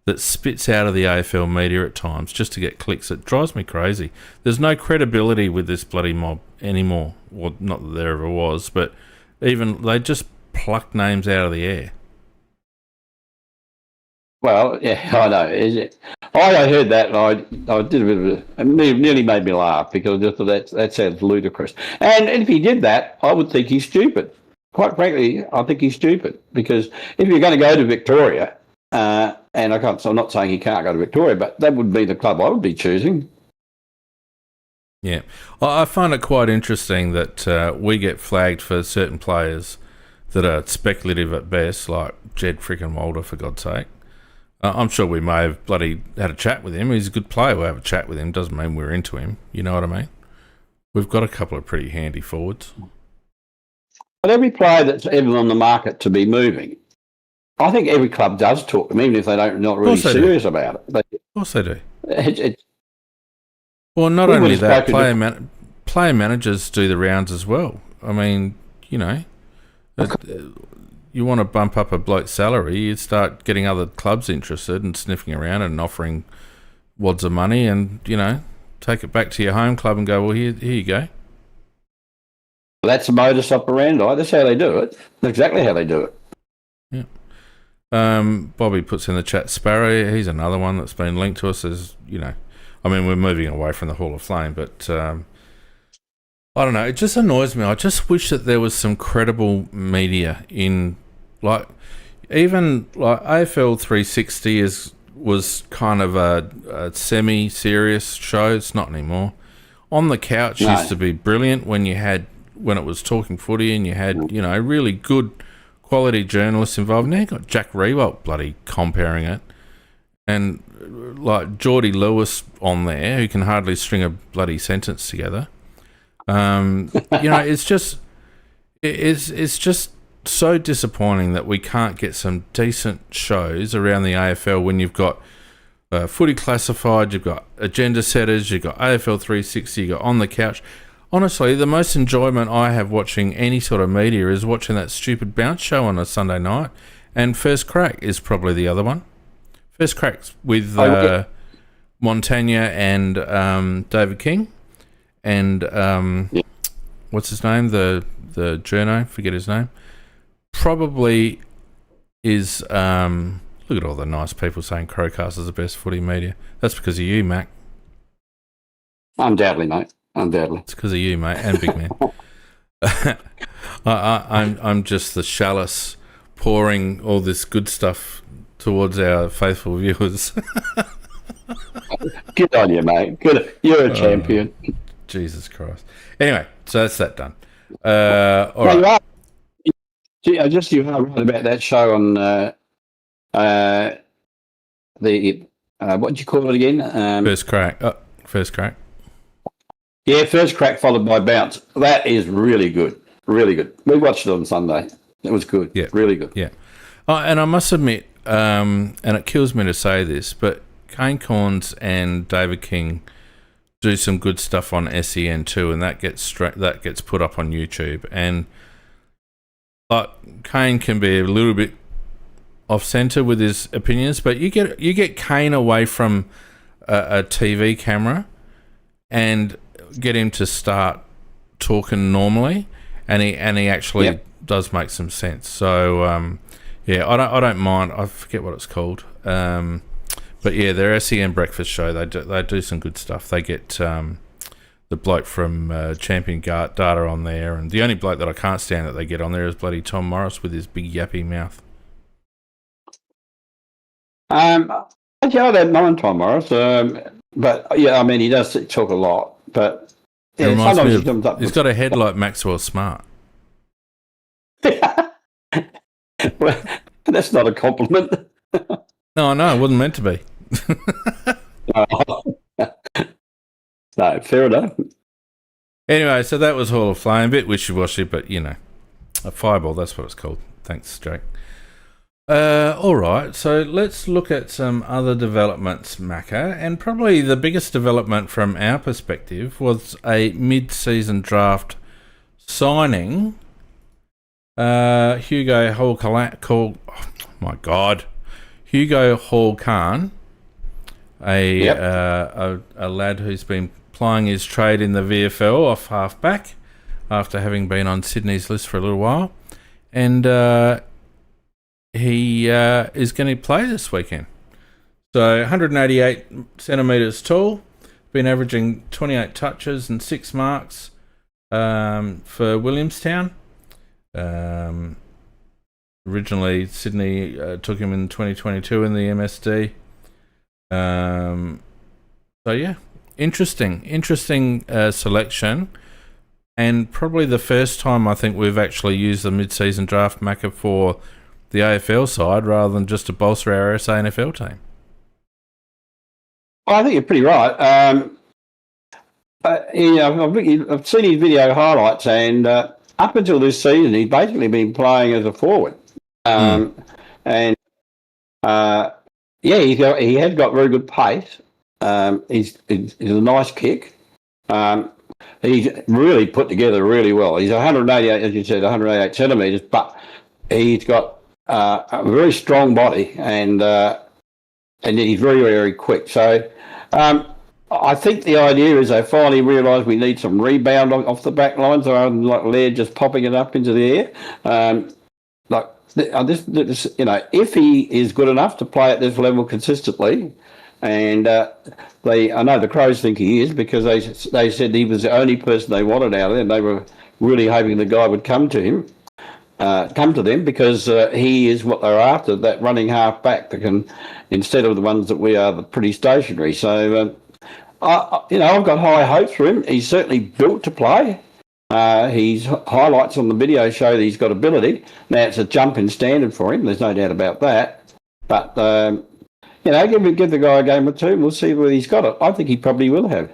that spits out of the AFL media at times just to get clicks. It drives me crazy. There's no credibility with this bloody mob anymore. Well, not that there ever was, but even they just pluck names out of the air. Well, yeah, I know. I heard that, and I did a bit of it. It nearly made me laugh because I just thought that sounds ludicrous. And if he did that, I would think he's stupid. Quite frankly, I think he's stupid because if you're going to go to Victoria, and I'm not saying he can't go to Victoria, but that would be the club I would be choosing. Yeah. I find it quite interesting that we get flagged for certain players that are speculative at best, like Jed freaking Walder, for God's sake. I'm sure we may have bloody had a chat with him. He's a good player. We'll have a chat with him. Doesn't mean we're into him. You know what I mean? We've got a couple of pretty handy forwards. But every player that's ever on the market to be moving, I think every club does talk to them, even if they don't not really serious about it. Of course they do. Well, not only that, player managers do the rounds as well. I mean, you know, you want to bump up a bloke's salary, you start getting other clubs interested and sniffing around and offering wads of money, and you know, take it back to your home club and go, well, here you go. That's a modus operandi. That's how they do it. That's exactly how they do it. Yeah. Bobby puts in the chat, Sparrow, he's another one that's been linked to us as, you know, I mean, we're moving away from the Hall of Flame, but I don't know. It just annoys me. I just wish that there was some credible media in, like, even like AFL 360 was kind of a semi-serious show. It's not anymore. On the Couch used to be brilliant when it was talking footy and you had, you know, really good quality journalists involved. Now you've got Jack Rewalt bloody comparing it. And like Geordie Lewis on there, who can hardly string a bloody sentence together. You know, it's just so disappointing that we can't get some decent shows around the AFL when you've got Footy Classified, you've got Agenda Setters, you've got AFL 360, you've got On the Couch. Honestly, the most enjoyment I have watching any sort of media is watching that stupid bounce show on a Sunday night, and First Crack is probably the other one. First Crack's with Montagna and David King and what's his name? The journo, forget his name. Probably is look at all the nice people saying Crowcast is the best footy media. That's because of you, Mac. Undoubtedly, mate. Undoubtedly. It's because of you, mate, and Big Man. I'm just the chalice pouring all this good stuff towards our faithful viewers. Good on you, mate. Good. You're a champion. Jesus Christ. Anyway, so that's that done. All right. You are right about that show on what do you call it again? First Crack. First Crack. Yeah, First Crack followed by Bounce. That is really good. Really good. We watched it on Sunday. It was good. Yeah. Really good. Yeah. And I must admit, and it kills me to say this, but Kane Corns and David King do some good stuff on SEN too, and that gets put up on YouTube. And like Kane can be a little bit off centre with his opinions, but you get Kane away from a TV camera and get him to start talking normally, and he actually does make some sense. So yeah, I don't mind. I forget what it's called. But yeah, their SEN breakfast show, they do some good stuff. They get the bloke from Champion Data on there, and the only bloke that I can't stand that they get on there is bloody Tom Morris with his big yappy mouth. Actually, I don't mind Tom Morris, but yeah, I mean, he does talk a lot. But yeah, sometimes he comes up. He's got a head like Maxwell Smart. Well, that's not a compliment. No, it wasn't meant to be. No, fair enough. Anyway, so that was Hall of Flame. A bit wishy-washy, but, you know, a fireball, that's what it's called. Thanks, Jake. All right, so let's look at some other developments, Macca. And probably the biggest development from our perspective was a mid-season draft signing. Hugo Hall Khan, a lad who's been plying his trade in the VFL off half-back after having been on Sydney's list for a little while. And he is going to play this weekend. So 188 centimetres tall, been averaging 28 touches and 6 marks for Williamstown. Originally, Sydney took him in 2022 in the MSD. So yeah, interesting selection, and probably the first time I think we've actually used the mid-season draft Macca for the AFL side rather than just to bolster our SANFL team. I think you're pretty right. I've seen his video highlights, and up until this season, he's basically been playing as a forward. And he has got very good pace. He's a nice kick. He's really put together really well. He's 188, as you said, 188 centimetres, but he's got a very strong body, and he's very, very quick. So I think the idea is they finally realised we need some rebound off the back line, so rather than like Laird just popping it up into the air. If he is good enough to play at this level consistently, and I know the Crows think he is, because they said he was the only person they wanted out of there, and they were really hoping the guy would come to them, because he is what they're after, that running half back that can, instead of the ones that we are, pretty stationary. So I've got high hopes for him. He's certainly built to play. His highlights on the video show that he's got ability. Now, it's a jump in standard for him, there's no doubt about that. But give the guy a game or two, and we'll see whether he's got it. I think he probably will have.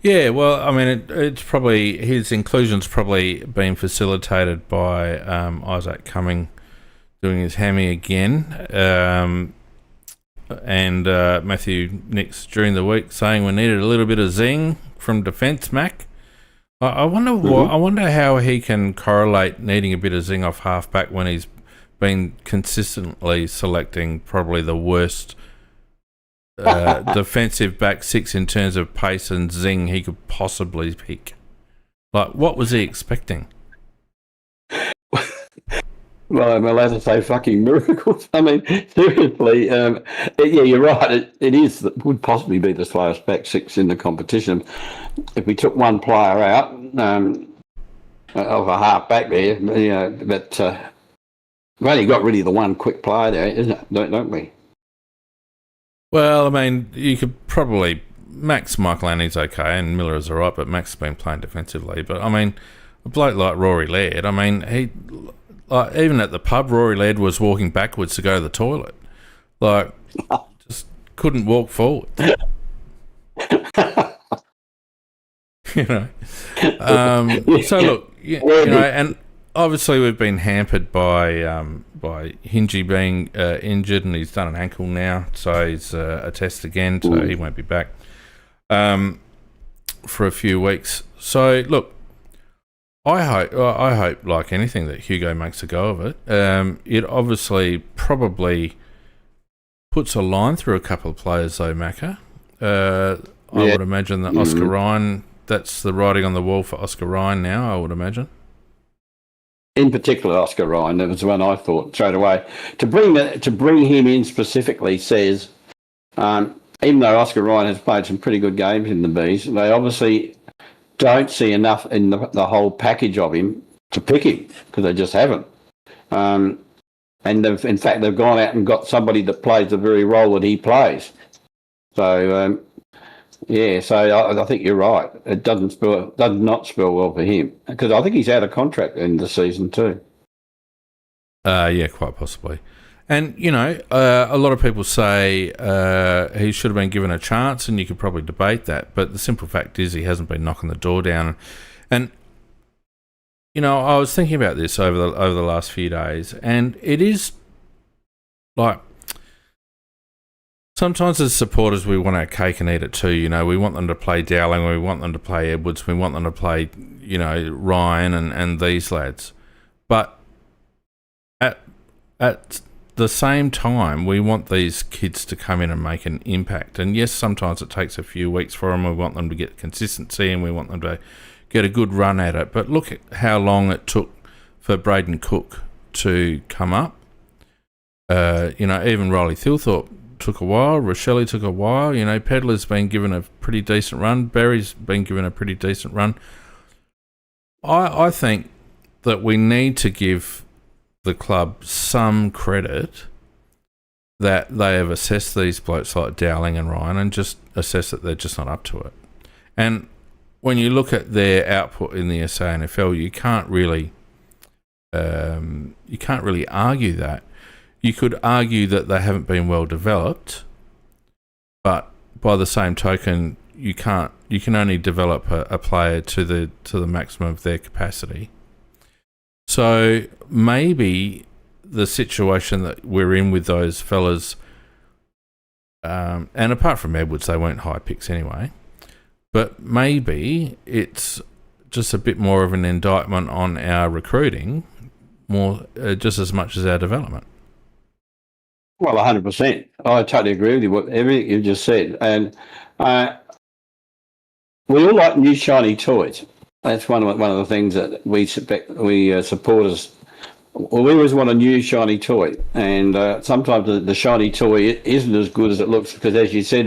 Yeah, well, I mean, it's probably, his inclusion's probably been facilitated by Isaac Cumming doing his hammy again, and Matthew Nix during the week saying we needed a little bit of zing from defence, Mac. I wonder I wonder how he can correlate needing a bit of zing off halfback when he's been consistently selecting probably the worst defensive back six in terms of pace and zing he could possibly pick. Like, what was he expecting? Well, I'm allowed to say fucking miracles. I mean, seriously, you're right. It would possibly be the slowest back six in the competition. If we took one player out of a half back there, but we've only got really the one quick player there, isn't it? Don't we? Well, I mean, you could probably... Michael Annie's okay, and Miller is all right, but Max has been playing defensively. But, I mean, a bloke like Rory Laird, I mean, he... even at the pub, Rory Laird was walking backwards to go to the toilet. Like, just couldn't walk forward. So look, and obviously we've been hampered by Hingy being injured, and he's done an ankle now, so he's a test again, so he won't be back for a few weeks. So look, I hope, like anything, that Hugo makes a go of it. It obviously probably puts a line through a couple of players, though, Macca. I would imagine that Oscar Ryan, that's the writing on the wall for Oscar Ryan now, I would imagine. In particular, Oscar Ryan, that was the one I thought straight away. To bring him in specifically says, even though Oscar Ryan has played some pretty good games in the Bees, they obviously don't see enough in the whole package of him to pick him, because they just haven't. And in fact, they've gone out and got somebody that plays the very role that he plays. So, so I think you're right. It does not spell well for him, because I think he's out of contract in the season too. Yeah, quite possibly. And, a lot of people say he should have been given a chance, and you could probably debate that. But the simple fact is he hasn't been knocking the door down. And, I was thinking about this over the last few days, and it is like, sometimes as supporters we want our cake and eat it too. We want them to play Dowling, we want them to play Edwards, we want them to play, Ryan and these lads. But at the same time, we want these kids to come in and make an impact. And yes, sometimes it takes a few weeks for them. We want them to get consistency, and we want them to get a good run at it. But look at how long it took for Braden Cook to come up. Even Riley Thilthorpe took a while. Rochelle took a while. Pedler's been given a pretty decent run. Berry's been given a pretty decent run. I think that we need to give the club some credit that they have assessed these blokes like Dowling and Ryan and just assessed that they're just not up to it. And when you look at their output in the SANFL, you can't really argue that. You could argue that they haven't been well developed, but by the same token, you can only develop a player to the maximum of their capacity. So maybe the situation that we're in with those fellas, and apart from Edwards, they weren't high picks anyway, but maybe it's just a bit more of an indictment on our recruiting, more just as much as our development. Well, 100%. I totally agree with you. What everything you just said, and we all like new shiny toys. That's one of the things that we supporters. Well, we always want a new shiny toy, and sometimes the shiny toy isn't as good as it looks because, as you said,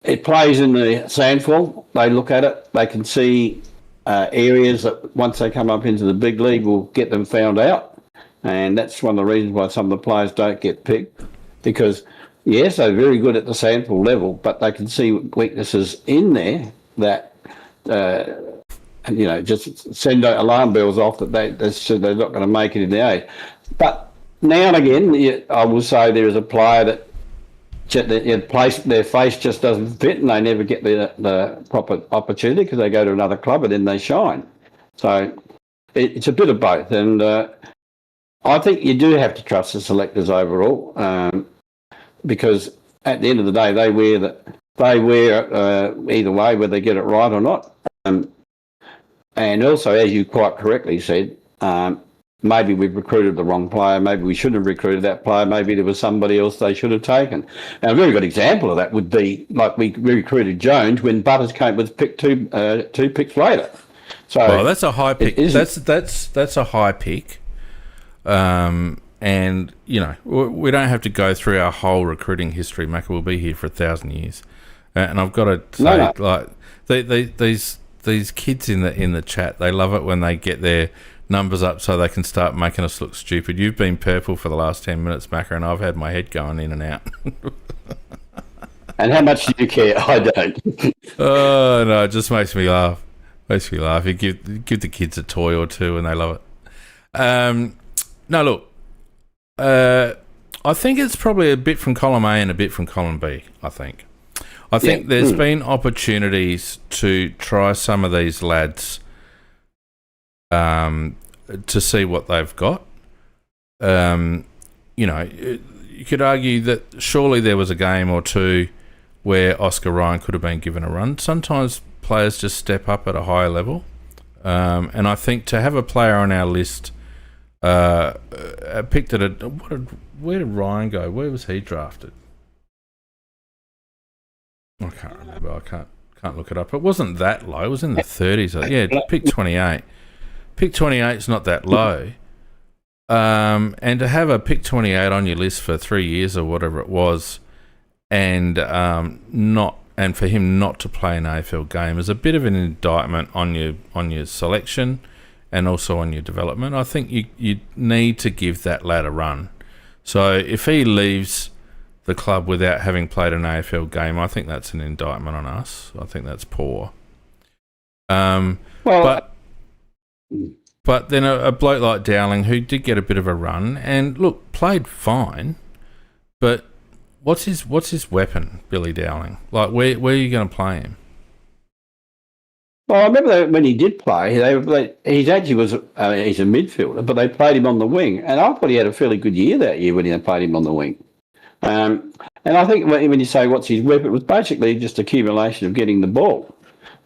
it plays in the SANFL. They look at it, they can see areas that once they come up into the big league will get them found out, and that's one of the reasons why some of the players don't get picked, because yes, they're very good at the SANFL level, but they can see weaknesses in there that just send alarm bells off that they're not going to make it in the A. But now and again, I will say there is a player that their face just doesn't fit and they never get the proper opportunity because they go to another club and then they shine. So it's a bit of both. And I think you do have to trust the selectors overall because at the end of the day, they wear either way, whether they get it right or not. And also, as you quite correctly said, maybe we've recruited the wrong player. Maybe we shouldn't have recruited that player. Maybe there was somebody else they should have taken. And a very good example of that would be like we recruited Jones when Butters came with two picks later. So well, that's a high pick. That's a high pick. And we don't have to go through our whole recruiting history. Macca will be here for 1,000 years. And I've got to say, like these kids in the chat, they love it when they get their numbers up so they can start making us look stupid. You've been purple for the last 10 minutes, Macca, and I've had my head going in and out. And how much do you care? I don't. Oh, no, it just makes me laugh. You give the kids a toy or two and they love it. No, look, I think it's probably a bit from column A and a bit from column B, I think. There's been opportunities to try some of these lads to see what they've got. You could argue that surely there was a game or two where Oscar Ryan could have been given a run. Sometimes players just step up at a higher level. And I think to have a player on our list picked at where did Ryan go? Where was he drafted? I can't remember. I can't look it up. It wasn't that low. It was in the 30s. Yeah, pick 28. Pick 28 is not that low. And to have a pick 28 on your list for 3 years or whatever it was, and for him not to play an AFL game is a bit of an indictment on your selection and also on your development. I think you need to give that lad a run. So if he leaves the club without having played an AFL game, I think that's an indictment on us. I think that's poor. But then a bloke like Dowling, who did get a bit of a run and look, played fine, but what's his weapon, Billy Dowling? Like where are you going to play him? Well, I remember that when he did play, he's a midfielder, but they played him on the wing, and I thought he had a fairly good year that year when they played him on the wing. And I think when you say what's his weapon, it was basically just accumulation of getting the ball.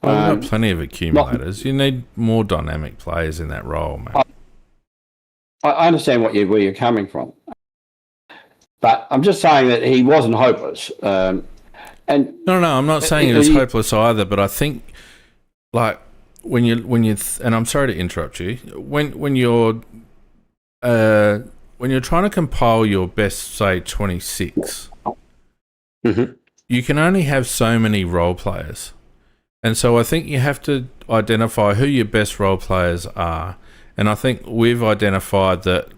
Well, we've got plenty of accumulators. You need more dynamic players in that role, mate. I understand where you're coming from, but I'm just saying that he wasn't hopeless. No, I'm not saying he was hopeless either. But I think, like when you and I'm sorry to interrupt you, when when you're trying to compile your best, say, 26, you can only have so many role players. And so I think you have to identify who your best role players are. And I think we've identified that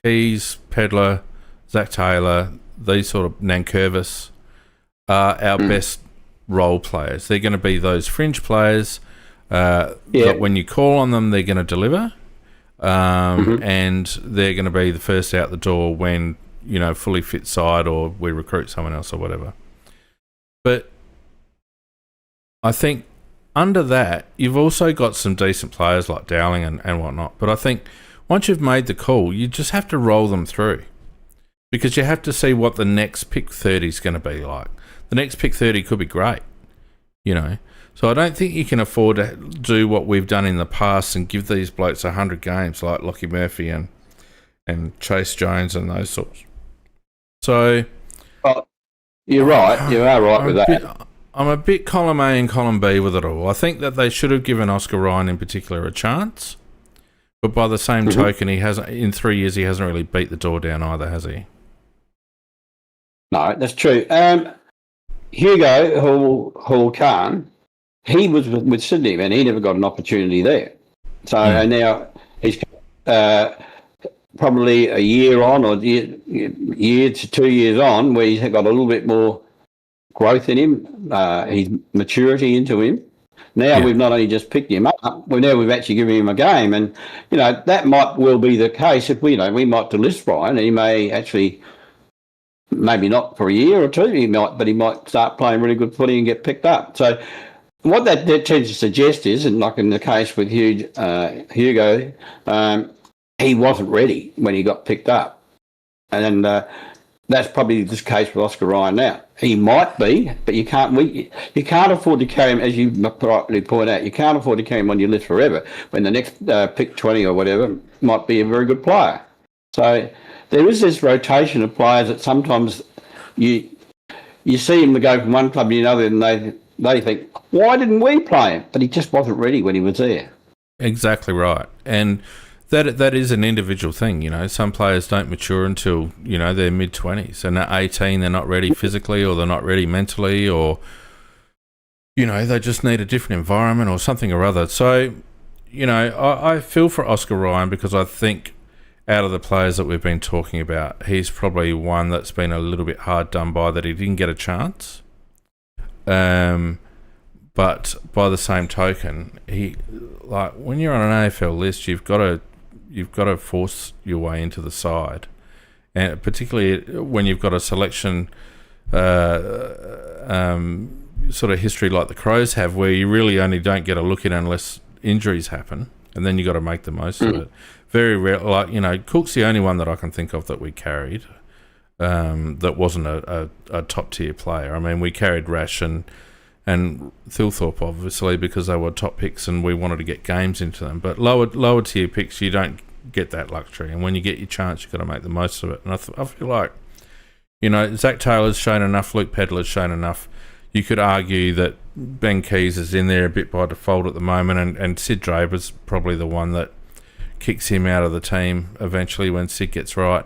Keys, Pedler, Zach Taylor, these sort of Nankervis are our best role players. They're going to be those fringe players that when you call on them, they're going to deliver. And they're going to be the first out the door when, fully fit side or we recruit someone else or whatever. But I think under that, you've also got some decent players like Dowling and whatnot. But I think once you've made the call, you just have to roll them through because you have to see what the next pick 30 is going to be like. The next pick 30 could be great, So I don't think you can afford to do what we've done in the past and give these blokes 100 games like Lockie Murphy and Chase Jones and those sorts. So... Well, you're right. You are right with that. I'm a bit column A and column B with it all. I think that they should have given Oscar Ryan in particular a chance. But by the same token, he hasn't. In 3 years, he hasn't really beat the door down either, has he? No, that's true. Hugo Hall Khan, he was with Sydney and he never got an opportunity there. So and now he's probably a year on or year to 2 years on where he's got a little bit more growth in him, his maturity into him. Now we've not only just picked him up, we've actually given him a game, and that might well be the case. If we might delist Brian, and he may actually, maybe not for a year or two, but he might start playing really good footy and get picked up. So what that tends to suggest is, and like in the case with Hugo, he wasn't ready when he got picked up, and that's probably the case with Oscar Ryan now. He might be, but you can't afford to carry him, as you rightly point out, you can't afford to carry him on your list forever when the next pick 20 or whatever might be a very good player. So there is this rotation of players that sometimes you see him go from one club to another and they think, why didn't we play him? But he just wasn't ready when he was there. Exactly right. And that is an individual thing, Some players don't mature until, their mid-20s. And at 18, they're not ready physically or they're not ready mentally or, they just need a different environment or something or other. So, I feel for Oscar Ryan because I think out of the players that we've been talking about, he's probably one that's been a little bit hard done by that he didn't get a chance. But by the same token, when you're on an AFL list, you've got to force your way into the side, and particularly when you've got a selection sort of history like the Crows have, where you really only don't get a look in unless injuries happen, and then you got to make the most of it. Very rare, Cook's the only one that I can think of that we carried that wasn't a top tier player. I mean, we carried Rash and Thilthorpe obviously because they were top picks and we wanted to get games into them. But lower tier picks, you don't get that luxury. And when you get your chance, you've got to make the most of it. And I feel like, Zach Taylor's shown enough, Luke Pedler's shown enough. You could argue that Ben Keys is in there a bit by default at the moment, and Sid Draper's probably the one that kicks him out of the team eventually when Sid gets right.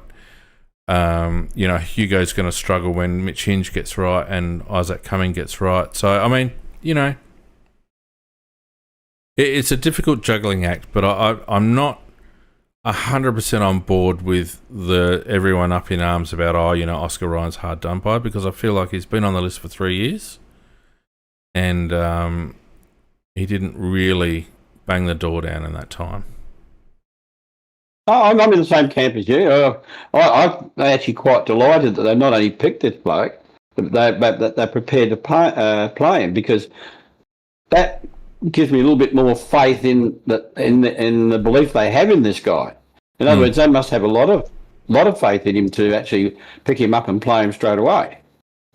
Hugo's going to struggle when Mitch Hinge gets right and Isaac Cumming gets right. So, I mean, it's a difficult juggling act, but I'm not 100% on board with everyone up in arms about, Oscar Ryan's hard done by, because I feel like he's been on the list for 3 years and he didn't really bang the door down in that time. I'm in the same camp as you. I'm actually quite delighted that they not only picked this bloke, but they're prepared to play him, because that gives me a little bit more faith in the belief they have in this guy. In other words, they must have a lot of faith in him to actually pick him up and play him straight away.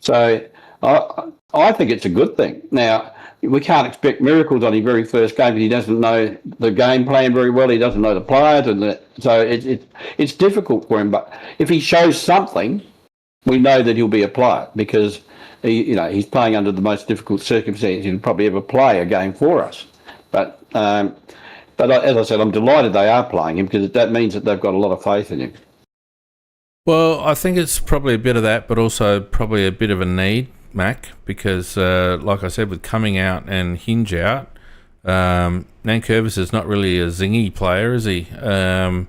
So I think it's a good thing. Now, we can't expect miracles on his very first game because he doesn't know the game plan very well. He doesn't know the players, so it's difficult for him. But if he shows something, we know that he'll be a player, because he's playing under the most difficult circumstances he'll probably ever play a game for us. But as I said, I'm delighted they are playing him, because that means that they've got a lot of faith in him. Well, I think it's probably a bit of that, but also probably a bit of a need, Mac, because like I said, with coming out and hinge out, Nankervis is not really a zingy player, is he? Yeah,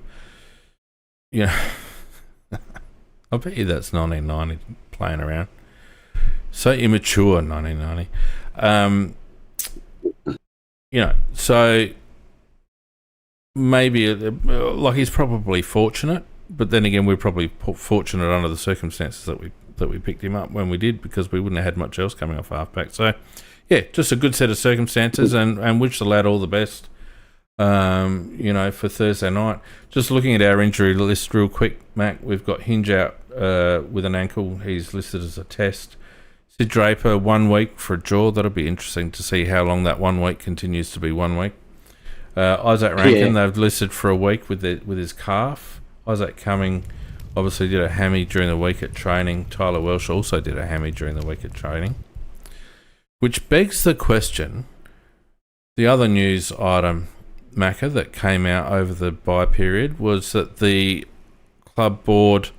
I bet you that's 1990 playing around. So immature, 1990. So maybe like he's probably fortunate, but then again, we're probably fortunate under the circumstances that we picked him up when we did, because we wouldn't have had much else coming off halfback. So yeah, just a good set of circumstances, and wish the lad all the best. For Thursday night. Just looking at our injury list real quick, Mac, we've got Hinge out with an ankle. He's listed as a test. Sid Draper, 1 week for a jaw. That'll be interesting to see how long that 1 week continues to be 1 week. Isaac Rankin, they've listed for a week with his calf. Isaac Cumming obviously did a hammy during the week at training. Tyler Welsh also did a hammy during the week at training. Which begs the question, the other news item, Macca, that came out over the bye period was that the club board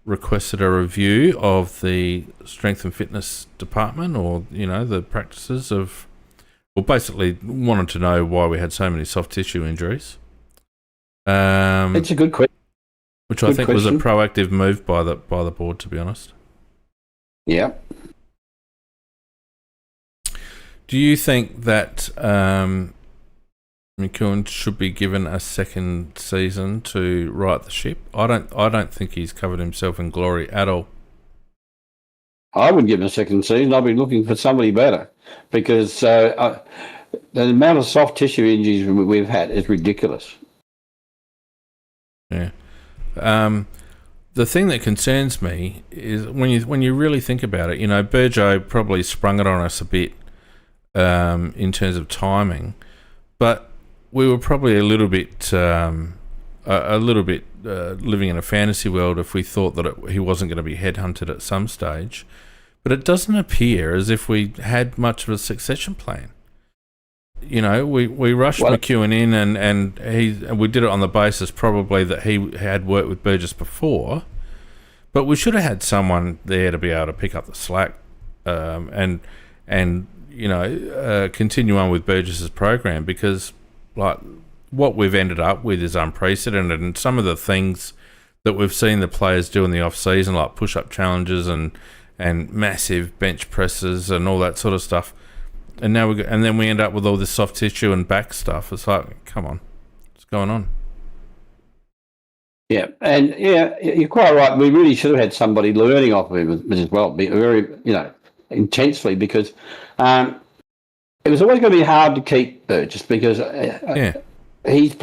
requested a review of the strength and fitness department, or the practices of, well, basically wanted to know why we had so many soft tissue injuries. It's a good question. Which I think was a proactive move by the board, to be honest. Yeah. Do you think that McEwen should be given a second season to right the ship? I don't think he's covered himself in glory at all. I would give him a second season. I'd be looking for somebody better, because the amount of soft tissue injuries we've had is ridiculous. Yeah. The thing that concerns me is when you really think about it, Burjo probably sprung it on us a bit in terms of timing, but we were probably a little bit living in a fantasy world if we thought that he wasn't going to be headhunted at some stage. But it doesn't appear as if we had much of a succession plan. We rushed McEwen in, and we did it on the basis probably that he had worked with Burgess before, but we should have had someone there to be able to pick up the slack and continue on with Burgess's program, because like what we've ended up with is unprecedented, and some of the things that we've seen the players do in the off season, like push-up challenges and massive bench presses and all that sort of stuff. And now then we end up with all this soft tissue and back stuff. It's like, come on, what's going on? Yeah, and you're quite right. We really should have had somebody learning off of him as well, very intensely, because it was always going to be hard to keep Burgess, because he's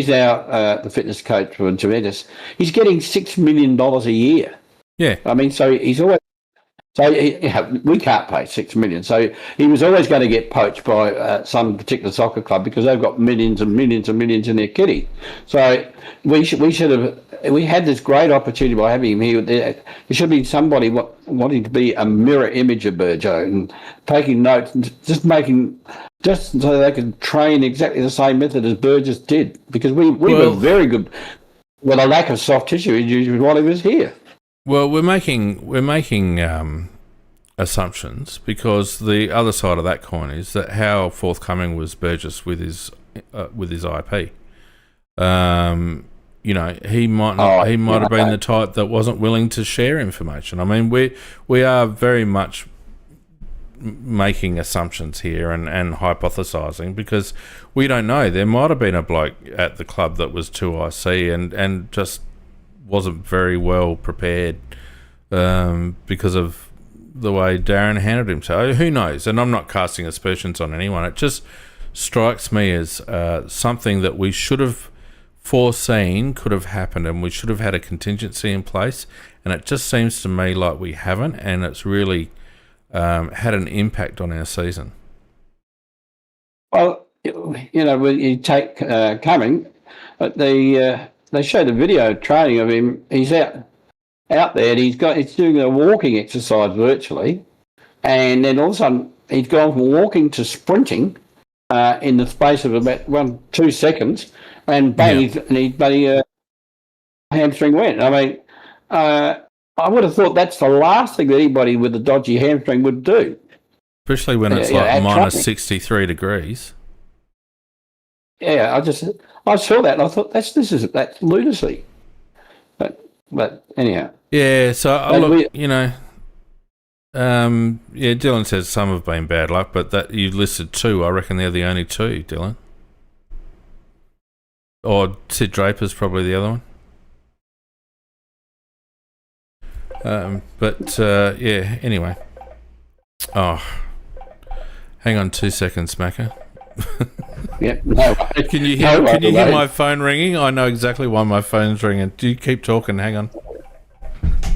now the fitness coach for Juventus. He's getting $6 million a year. Yeah, I mean, so he's always. So we can't pay $6 million. So he was always going to get poached by some particular soccer club, because they've got millions and millions and millions in their kitty. So we had this great opportunity by having him here. There should have been somebody wanting to be a mirror image of Burjo and taking notes and just so they could train exactly the same method as Burgess did, because we were very good with a lack of soft tissue injuries while he was here. Well, we're making assumptions, because the other side of that coin is that how forthcoming was Burgess with his IP. He might have been the type that wasn't willing to share information. I mean, we are very much making assumptions here and hypothesizing, because we don't know. There might have been a bloke at the club that was too IC and just wasn't very well prepared because of the way Darren handled him. So who knows? And I'm not casting aspersions on anyone. It just strikes me as something that we should have foreseen could have happened, and we should have had a contingency in place. And it just seems to me like we haven't, and it's really had an impact on our season. Well, when you take Cumming, they showed a video training of him. He's out there, and he's doing a walking exercise virtually, and then all of a sudden he's gone from walking to sprinting in the space of about 2 seconds, and bang, his hamstring went. I mean, I would have thought that's the last thing that anybody with a dodgy hamstring would do. Especially when it's like minus 63 degrees. Yeah, I saw that and I thought that's lunacy. But anyhow. Yeah, so look, Dylan says some have been bad luck, but that you listed two. I reckon they're the only two, Dylan. Or Sid Draper's probably the other one. Anyway. Oh, hang on 2 seconds, Smacker. Yeah, no. Can you hear my phone ringing? I know exactly why my phone's ringing. Do you keep talking? Hang on.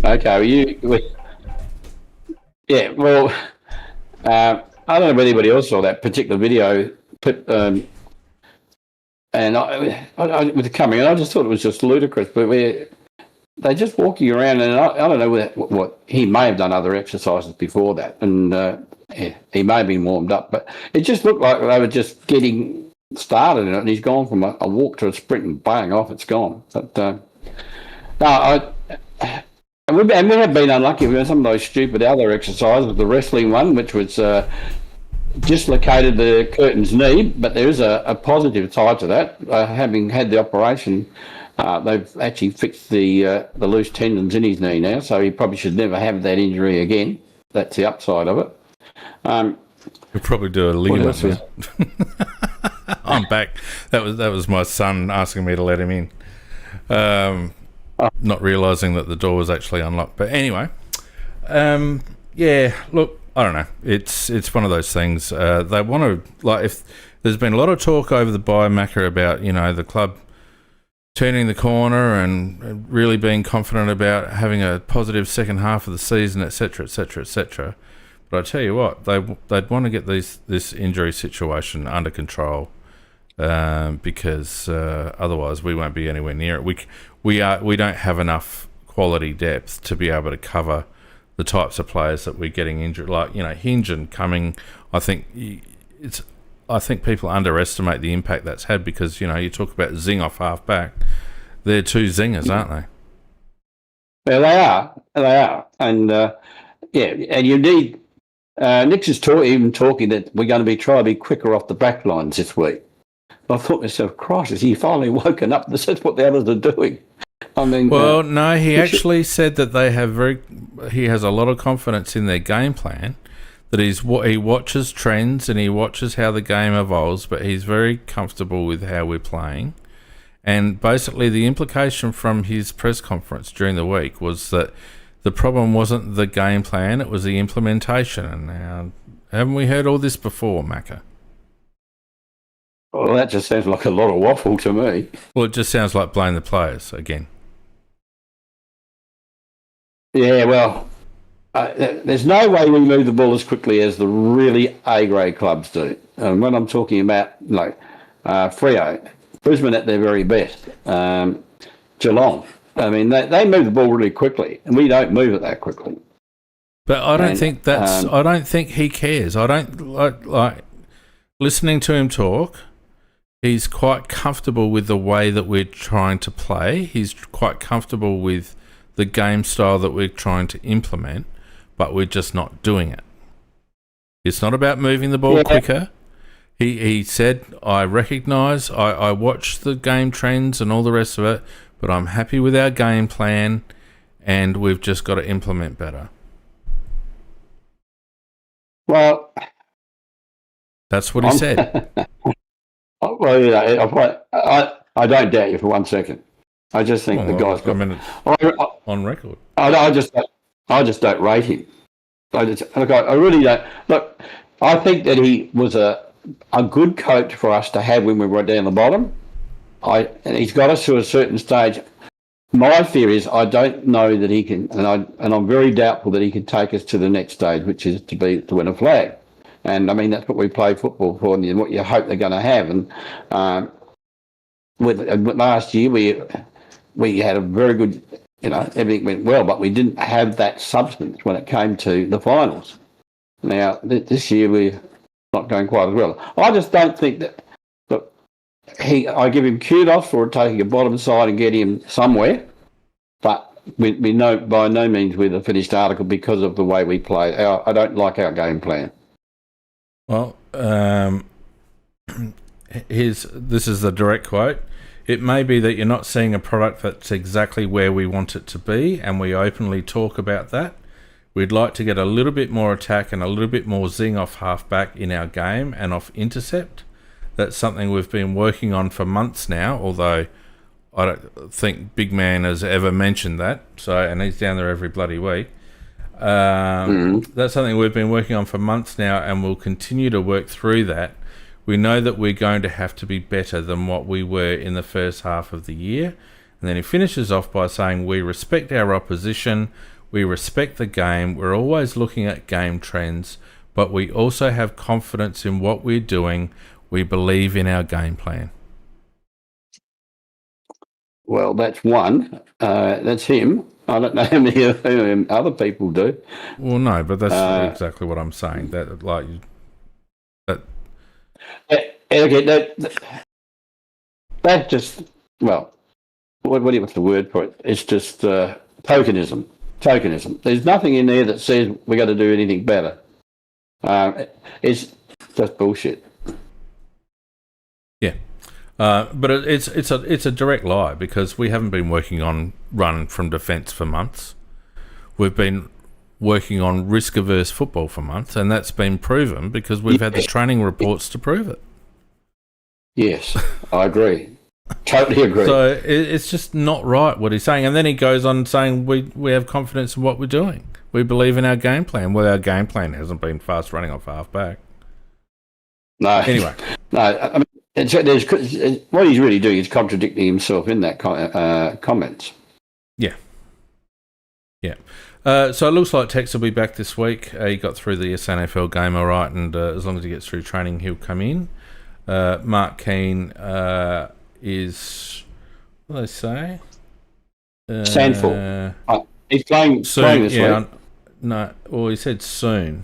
Okay, well, I don't know if anybody else saw that particular video, but and I with coming, and I just thought it was just ludicrous. But they're just walking around, and I don't know what he may have done other exercises before that, and he may have been warmed up, but it just looked like they were just getting started in it, and he's gone from a walk to a sprint and bang off, it's gone. But and we have been unlucky with some of those stupid other exercises. The wrestling one, which was dislocated the Curtin's knee, but there is a positive side to that. Having had the operation, they've actually fixed the loose tendons in his knee now, so he probably should never have that injury again. That's the upside of it. We'll probably do a ligament now. I'm back. That was my son asking me to let him in. Not realising that the door was actually unlocked. But anyway, look, I don't know. It's one of those things. They want to, like, if there's been a lot of talk over the biomacker about, the club turning the corner and really being confident about having a positive second half of the season, etc., etc., etc. But I tell you what, they'd want to get this injury situation under control, because otherwise we won't be anywhere near it. We don't have enough quality depth to be able to cover the types of players that we're getting injured. Like Hinge and Cumming, I think people underestimate the impact that's had, because you talk about zing off half back, they're two zingers, aren't they? Yeah, they are, and and you need. Nick's is even talking that we're going to try to be quicker off the back lines this week. I thought to myself, Christ, has he finally woken up? That's what the others are doing. I mean, no, he actually said that he has a lot of confidence in their game plan, that he watches trends and he watches how the game evolves, but he's very comfortable with how we're playing. And basically the implication from his press conference during the week was that the problem wasn't the game plan, it was the implementation. And now, haven't we heard all this before, Macca? Well, that just sounds like a lot of waffle to me. Well, it just sounds like blame the players again. Yeah, well, there's no way we move the ball as quickly as the really A-grade clubs do. And when I'm talking about, Freo, Brisbane at their very best, Geelong, I mean, they move the ball really quickly, and we don't move it that quickly. But I don't think that's. I don't think he cares. I don't like listening to him talk. He's quite comfortable with the way that we're trying to play. He's quite comfortable with the game style that we're trying to implement, but we're just not doing it. It's not about moving the ball quicker. He said, I recognise, I watch the game trends and all the rest of it, but I'm happy with our game plan, and we've just got to implement better. Well, that's what he said. Well, I don't doubt you for 1 second. I just think the guy's got. On record. I just don't rate him. I really don't. Look, I think that he was a good coach for us to have when we were down the bottom. And he's got us to a certain stage. My fear is I don't know that he can, and I'm very doubtful that he can take us to the next stage, which is to win a flag. And I mean that's what we play football for, and what you hope they're going to have. And with last year we had a very good, everything went well, but we didn't have that substance when it came to the finals. Now this year we're not going quite as well. I just don't think that. I give him kudos for taking a bottom side and get him somewhere, but we know by no means we're the finished article because of the way we play. I don't like our game plan. Well, this is the direct quote. It may be that you're not seeing a product that's exactly where we want it to be, and we openly talk about that. We'd like to get a little bit more attack and a little bit more zing off halfback in our game and off intercept. That's something we've been working on for months now, although I don't think Big Man has ever mentioned that. And he's down there every bloody week. That's something we've been working on for months now, and we'll continue to work through that. We know that we're going to have to be better than what we were in the first half of the year. And then he finishes off by saying, we respect our opposition, we respect the game, we're always looking at game trends, but we also have confidence in what we're doing. We believe in our game plan. Well, that's one. That's him. I don't know how many other people do. Well, no, but that's exactly what I'm saying. Okay, that just, well, what's the word for it? It's just tokenism. There's nothing in there that says we got to do anything better. It's just bullshit. Yeah, but it's a direct lie, because we haven't been working on run from defence for months. We've been working on risk-averse football for months, and that's been proven because we've had the training reports to prove it. Yes, I agree. Totally agree. So it's just not right what he's saying. And then he goes on saying we have confidence in what we're doing. We believe in our game plan. Well, our game plan hasn't been fast running off half-back. No. Anyway. No, I mean, what he's really doing is contradicting himself in that comments. Yeah. Yeah. So it looks like Tex will be back this week. He got through the SNFL game all right, and as long as he gets through training, he'll come in. Mark Keane is, what do they say? Sandford. He's playing this week. No, well, he said soon.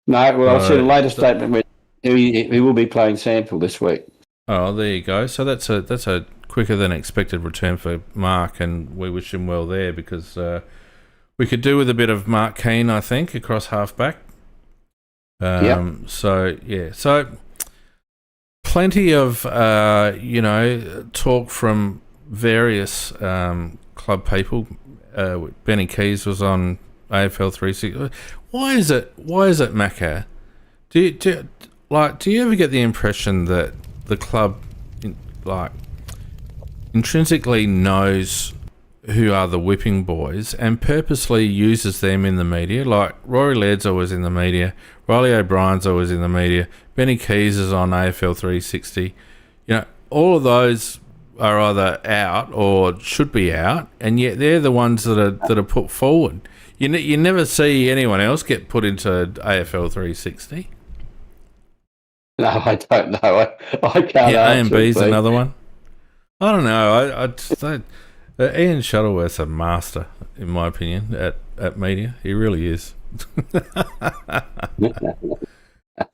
No, well, I've seen a later statement where he will be playing Sandford this week. Oh, there you go. So that's a quicker than expected return for Mark, and we wish him well there, because we could do with a bit of Mark Keane, I think, across halfback. So plenty of talk from various club people. Benny Keys was on AFL 360. Why is it, Macca? Do you ever get the impression that the club intrinsically knows who are the whipping boys and purposely uses them in the media? Like Rory Laird's always in the media, Riley O'Brien's always in the media, Benny Keys is on AFL 360. All of those are either out or should be out, and yet they're the ones that are put forward. You never see anyone else get put into AFL 360. No, I don't know. I can't. Yeah, A&B's another one. I don't know. Ian Shuttleworth's a master, in my opinion, at media. He really is.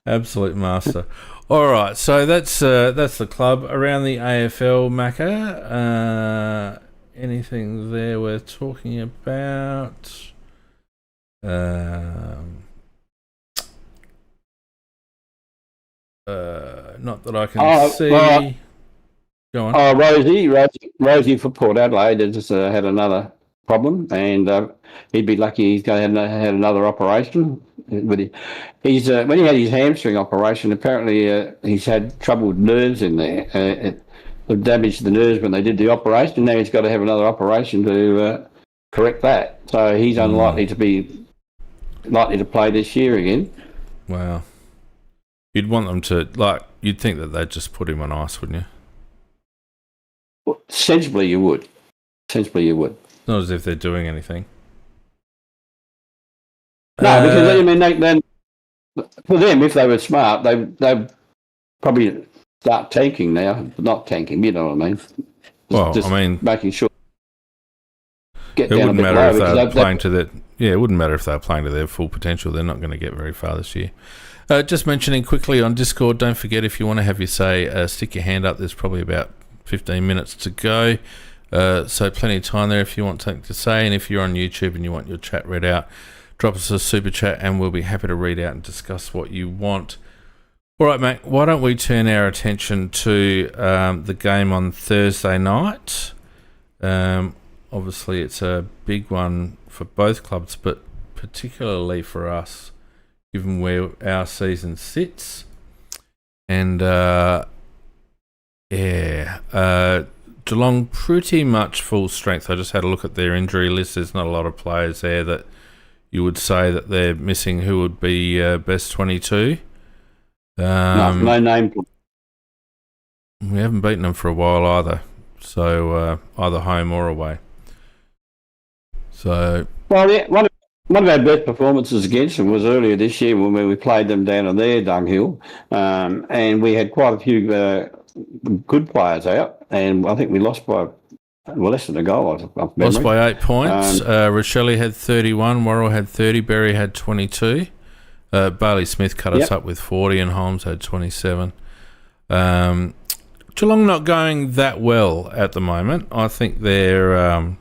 Absolute master. All right, so that's the club. Around the AFL, Macca, anything there worth talking about? Not that I can see. Well, go on. Rosie for Port Adelaide has had another problem, and he'd be lucky he's going to have another operation. But he's when he had his hamstring operation, apparently he's had trouble with nerves in there. It damaged the nerves when they did the operation. Now he's got to have another operation to correct that. So he's unlikely to play this year again. Wow. You'd want them to, you'd think that they'd just put him on ice, wouldn't you? Well, sensibly you would. Not as if they're doing anything. No, because they for them, if they were smart, they'd probably start tanking now. Not tanking, you know what I mean? Just making sure. It wouldn't matter if they were playing to their. Yeah, it wouldn't matter if they were playing to their full potential. They're not going to get very far this year. Just mentioning quickly on Discord, don't forget, if you want to have your say, stick your hand up. There's probably about 15 minutes to go. So plenty of time there if you want something to say, and if you're on YouTube and you want your chat read out, drop us a super chat and we'll be happy to read out and discuss what you want. All right, Mac, why don't we turn our attention to the game on Thursday night? Obviously, it's a big one for both clubs, but particularly for us, given where our season sits. And, Geelong pretty much full strength. I just had a look at their injury list. There's not a lot of players there that you would say that they're missing who would be best 22. No name. We haven't beaten them for a while either. So either home or away. So Well, yeah, one of our best performances against them was earlier this year when we played them down on their dunghill, and we had quite a few good players out, and I think we lost by less than a goal. Lost by 8 points. Rochelle had 31, Worrell had 30, Berry had 22. Bailey Smith cut us up with 40, and Holmes had 27. Geelong not going that well at the moment. I think they're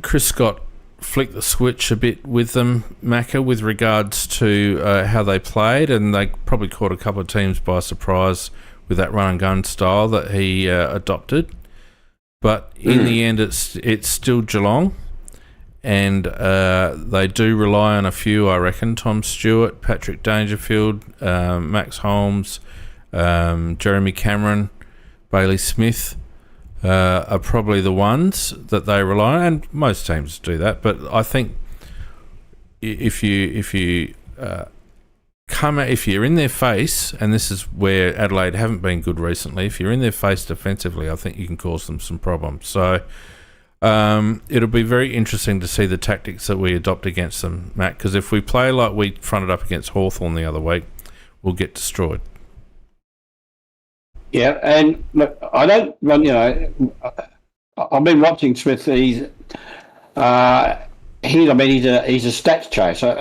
Chris Scott flicked the switch a bit with them, Macca, with regards to how they played, and they probably caught a couple of teams by surprise with that run and gun style that he adopted. But in the end, it's still Geelong, and they do rely on a few, I reckon. Tom Stewart, Patrick Dangerfield, Max Holmes, Jeremy Cameron, Bailey Smith are probably the ones that they rely on, and most teams do that. But I think if you're in their face, and this is where Adelaide haven't been good recently, if you're in their face defensively, I think you can cause them some problems. So it'll be very interesting to see the tactics that we adopt against them, Matt, because if we play like we fronted up against Hawthorn the other week, we'll get destroyed. Yeah, and look, I don't, I've been watching Smith. He's a stats chaser.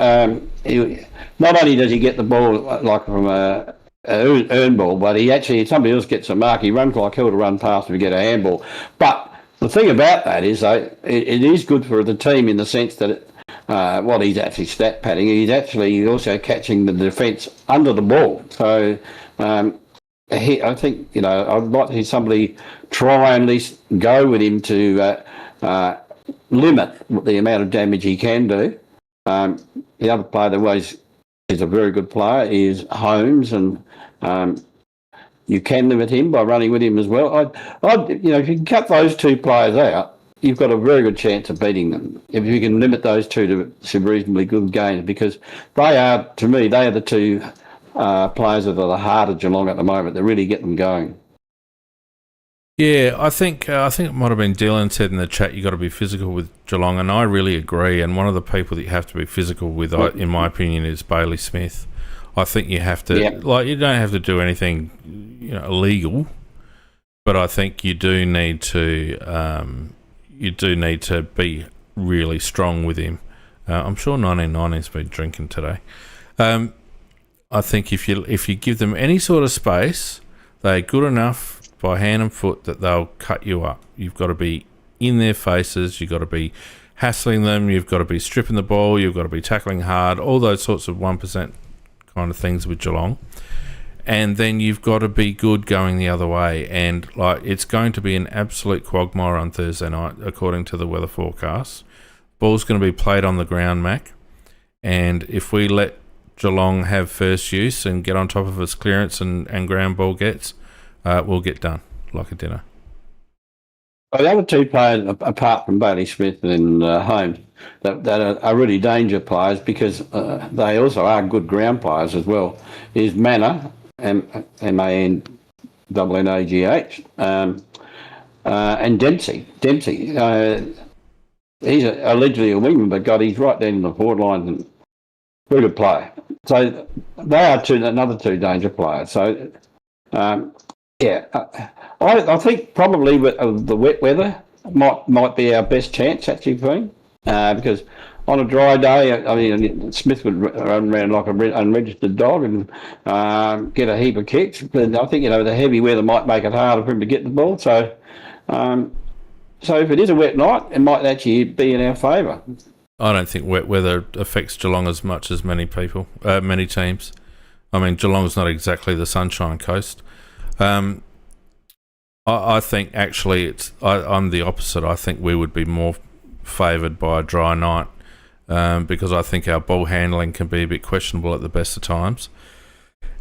Not only does he get the ball like from a earn ball, but he actually, somebody else gets a mark. He runs like hell to run past and get a handball. But the thing about that is, it is good for the team in the sense that he's actually stat padding. He's also catching the defence under the ball. So. I think, I'd like to see somebody try and at least go with him to limit the amount of damage he can do. The other player that is a very good player is Holmes, and you can limit him by running with him as well. If you can cut those two players out, you've got a very good chance of beating them. If you can limit those two to some reasonably good games, because they are the two players that are the heart of Geelong at the moment. They really get them going. Yeah, I think it might have been Dylan said in the chat, you got to be physical with Geelong, and I really agree. And one of the people that you have to be physical with, in my opinion, is Bailey Smith. I think you have to, you don't have to do anything, illegal, but I think you do need to be really strong with him. I'm sure 1990's been drinking today. I think if you give them any sort of space, they're good enough by hand and foot that they'll cut you up. You've got to be in their faces. You've got to be hassling them. You've got to be stripping the ball. You've got to be tackling hard. All those sorts of 1% kind of things with Geelong. And then you've got to be good going the other way. And it's going to be an absolute quagmire on Thursday night, according to the weather forecast. Ball's going to be played on the ground, Mac. And if we let Geelong have first use and get on top of its clearance and ground ball gets, we'll get done like a dinner. Well, the other two players, apart from Bailey Smith and Holmes, that are really danger players because they also are good ground players as well, is Manor, MANNAGH, and Dempsey. He's allegedly a wingman, but God, he's right down in the forward line and very good player. So they are another two danger players. So, I think probably with the wet weather might be our best chance actually, because on a dry day, I mean, Smith would run around like an unregistered dog and get a heap of kicks. But I think, the heavy weather might make it harder for him to get the ball. So, so if it is a wet night, it might actually be in our favour. I don't think wet weather affects Geelong as much as many teams. I mean, Geelong's not exactly the Sunshine Coast. I think actually I'm the opposite. I think we would be more favoured by a dry night because I think our ball handling can be a bit questionable at the best of times.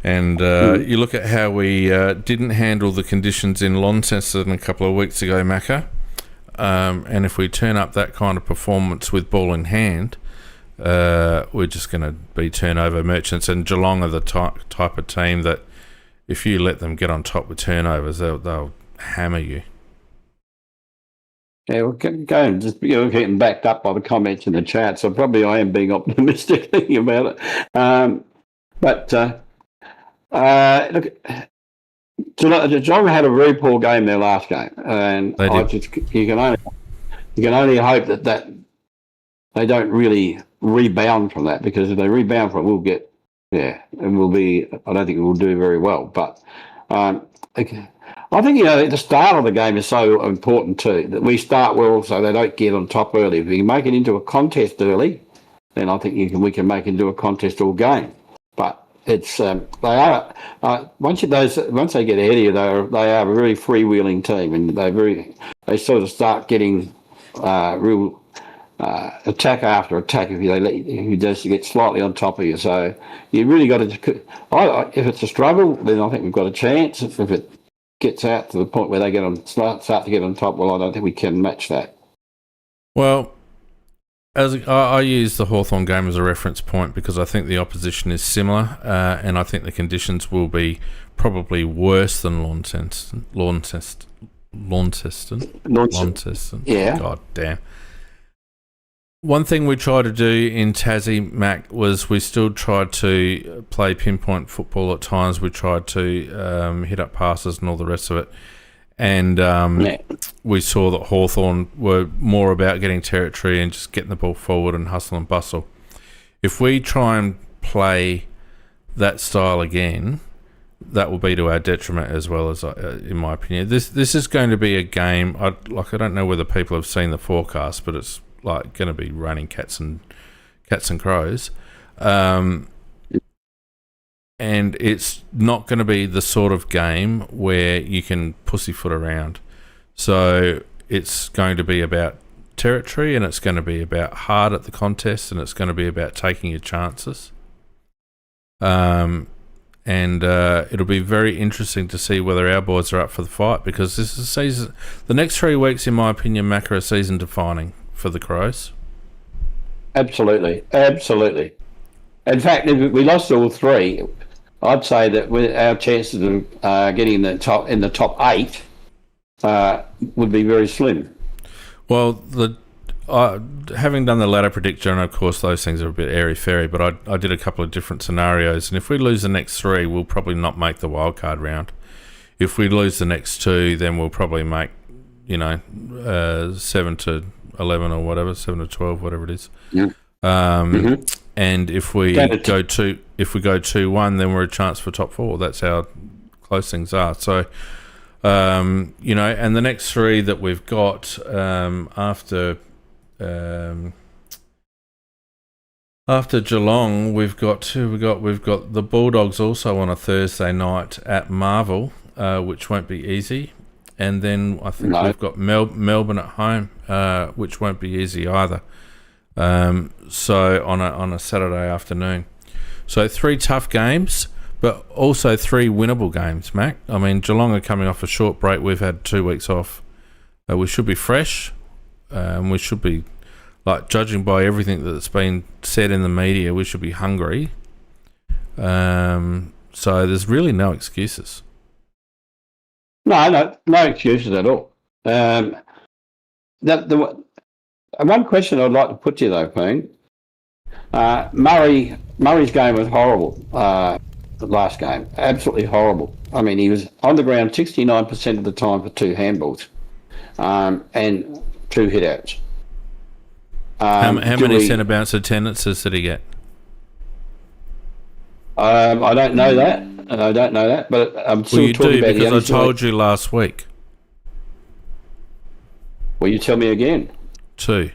And you look at how we didn't handle the conditions in Launceston a couple of weeks ago, Macca, and if we turn up that kind of performance with ball in hand, we're just going to be turnover merchants. And Geelong are the type of team that if you let them get on top with turnovers, they'll hammer you. Yeah, we're going just getting backed up by the comments in the chat, so probably I am being optimistic thinking about it. But look, Geelong had a very poor game their last game, and you can only hope that they don't really rebound from that, because if they rebound from it, I don't think we'll do very well. But I think, the start of the game is so important too, that we start well so they don't get on top early. If we can make it into a contest early, then I think we can make it into a contest all game. But it's they are once they get ahead of you, they are a very freewheeling team, and they sort of start getting real attack after attack if you just get slightly on top of you. So you really got to. If it's a struggle, then I think we've got a chance. If it gets out to the point where they start to get on top, well, I don't think we can match that. Well, as I use the Hawthorn game as a reference point because I think the opposition is similar, and I think the conditions will be probably worse than Launceston. Yeah. God damn. One thing we tried to do in Tassie, Mac, was we still tried to play pinpoint football at times. We tried to hit up passes and all the rest of it. And we saw that Hawthorn were more about getting territory and just getting the ball forward and hustle and bustle. If we try and play that style again, that will be to our detriment as well, as in my opinion. This is going to be a game. I don't know whether people have seen the forecast, but it's like going to be raining cats and crows, and it's not going to be the sort of game where you can pussyfoot around. So it's going to be about territory, and it's going to be about hard at the contest, and it's going to be about taking your chances. And it'll be very interesting to see whether our boys are up for the fight, because this is a season. The next 3 weeks, in my opinion, Mac, are a season defining for the Crows. Absolutely. In fact, if we lost all three, I'd say that our chances of getting in the top 8 would be very slim. Well, having done the ladder predictor, and of course those things are a bit airy-fairy, but I did a couple of different scenarios, and if we lose the next 3, we'll probably not make the wildcard round. If we lose the next 2, then we'll probably make 7 to 11 or whatever, 7 to 12, whatever it is. Yeah. And if we go 2-1, then we're a chance for top 4. That's how close things are. So, and the next 3 that we've got after Geelong, we've got the Bulldogs also on a Thursday night at Marvel, which won't be easy. And then I think we've got Melbourne at home, which won't be easy either. So on a Saturday afternoon. So 3 tough games, but also 3 winnable games, Mac. I mean, Geelong are coming off a short break. We've had 2 weeks off. We should be fresh. We should be, judging by everything that's been said in the media, we should be hungry. So there's really no excuses. No excuses at all. One question I'd like to put to you though, Payne. Murray's game was horrible. The last game, absolutely horrible. I mean, he was on the ground 69% of the time for 2 handballs, and 2 hit outs. How many centre bounce attendances did he get? I don't know that. But I'm still talking about. Because I told you last week. Well, you tell me again. 2.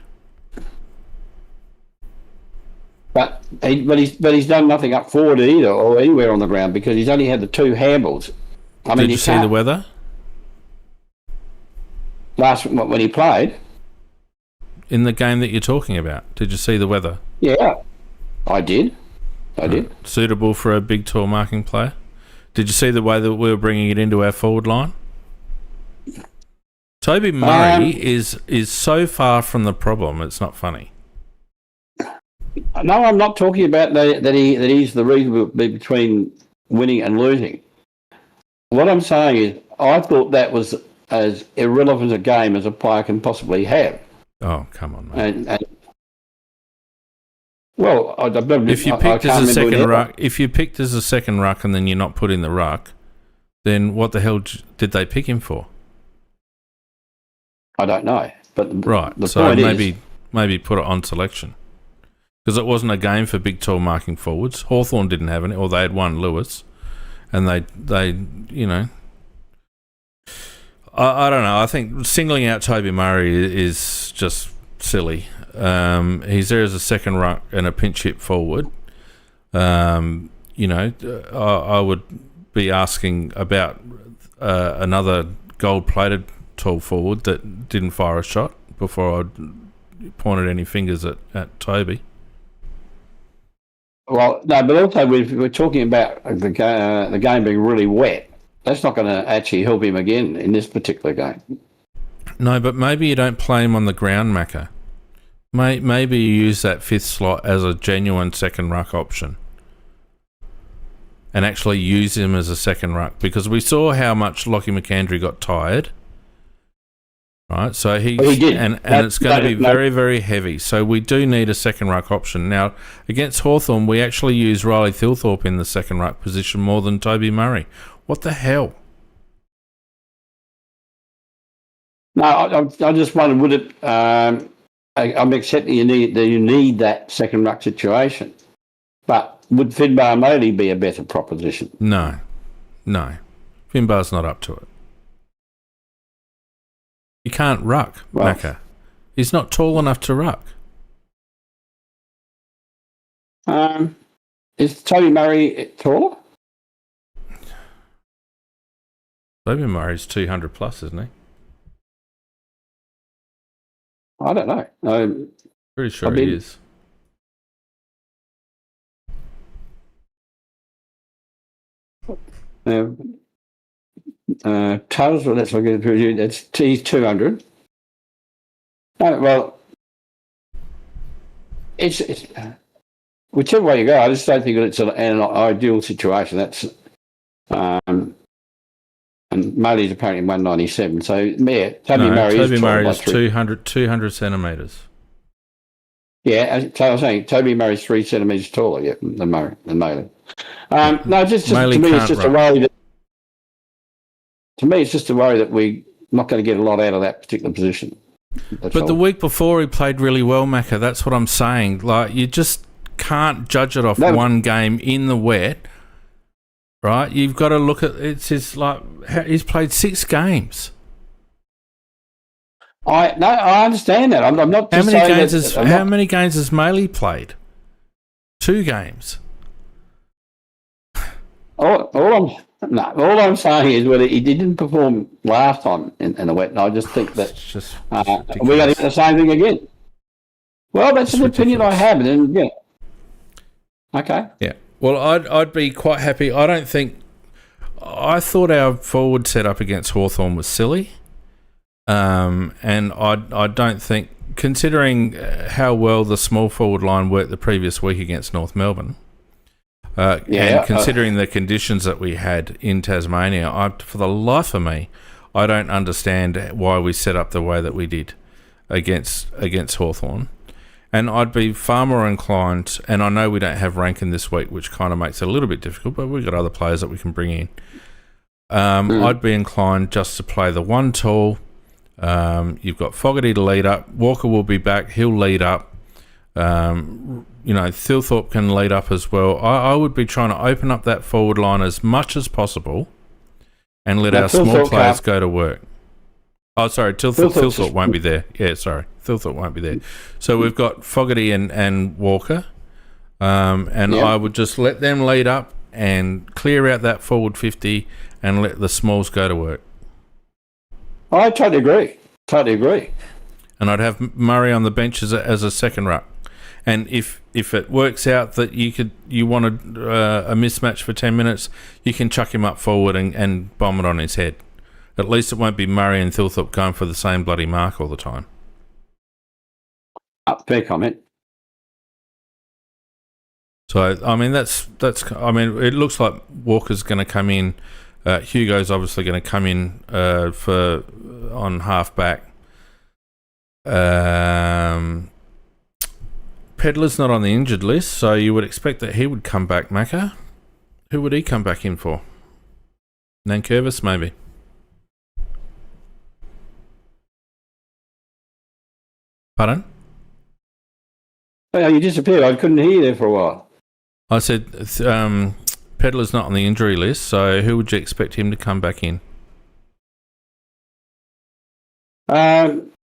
But he's done nothing up forward either or anywhere on the ground because he's only had the 2 handballs. Did you see the weather? When he played? In the game that you're talking about, did you see the weather? Yeah, I did. Suitable for a big, tall marking player? Did you see the way that we were bringing it into our forward line? Toby Murray is so far from the problem, it's not funny. No, I'm not talking about that he's the reason between winning and losing. What I'm saying is I thought that was as irrelevant a game as a player can possibly have. Oh, come on, mate. Well, if you picked as a second ruck and then you're not put in the ruck, then what the hell did they pick him for? I don't know, but the so point maybe put it on selection because it wasn't a game for big, tall marking forwards. Hawthorn didn't have any, or they had one, Lewis, and they I don't know. I think singling out Toby Murray is just silly. He's there as a second ruck and a pinch hit forward. I would be asking about another gold-plated tall forward that didn't fire a shot before I pointed any fingers at Toby. Well, no, but also we're talking about the game being really wet. That's not going to actually help him again in this particular game. No, but maybe you don't play him on the ground, Macca. Maybe you use that 5th slot as a genuine second ruck option and actually use him as a second ruck because we saw how much Lockie McAndrew got tired. Right, so he did. And it's going to be very, very heavy. So we do need a second ruck option. Now, against Hawthorn, we actually use Riley Thilthorpe in the second ruck position more than Toby Murray. What the hell? No, I just wondered, would it... I'm accepting you need that second ruck situation. But would Finbar Maley be a better proposition? No. Finbar's not up to it. He can't ruck, Macca. He's not tall enough to ruck. Is Toby Murray taller? Toby Murray's 200 plus, isn't he? I don't know. I'm pretty sure he is. Tubbs, well, let's look at it. He's 200. Well, it's whichever way you go. I just don't think that it's an ideal situation. That's and Maley's apparently 197. So yeah, Toby Murray's 200 centimetres. Yeah, so I was saying Toby Murray's 3 centimetres taller, than Maley. No, just to me, it's just a worry that. To me, it's just a worry that we're not going to get a lot out of that particular position. But the week before, he played really well, Macca. That's what I'm saying. Like, you just can't judge it off one game in the wet, right? You've got to look at he's played 6 games. I understand that. I'm not. How many games has Maley played? 2 games. All I'm saying is whether he didn't perform last time in the wet, and I just think that we're going to get the same thing again. Well, that's an opinion I have, and yeah. Okay. Yeah. Well, I'd be quite happy. I thought our forward setup against Hawthorn was silly, and I don't think, considering how well the small forward line worked the previous week against North Melbourne. And considering the conditions that we had in Tasmania, for the life of me, I don't understand why we set up the way that we did against Hawthorn. And I'd be far more inclined, and I know we don't have Rankin this week, which kind of makes it a little bit difficult, but we've got other players that we can bring in. I'd be inclined just to play the one tall. You've got Fogarty to lead up. Walker will be back. He'll lead up. Thilthorpe can lead up as well. I would be trying to open up that forward line as much as possible and let our small players go to work. Oh, sorry, Thilthorpe won't be there. Yeah, sorry, Thilthorpe won't be there. So we've got Fogarty and Walker, I would just let them lead up and clear out that forward 50 and let the smalls go to work. I totally agree. And I'd have Murray on the bench as a second ruck. And if it works out that you wanted a mismatch for 10 minutes, you can chuck him up forward and bomb it on his head. At least it won't be Murray and Thilthorpe going for the same bloody mark all the time. Fair comment. So it looks like Walker's going to come in. Hugo's obviously going to come in on half back. Pedlar's not on the injured list, so you would expect that he would come back. Macca, who would he come back in for? Nankervis, maybe. Pardon? Oh, you disappeared. I couldn't hear you there for a while. I said Pedlar's not on the injury list, so who would you expect him to come back in? Actually,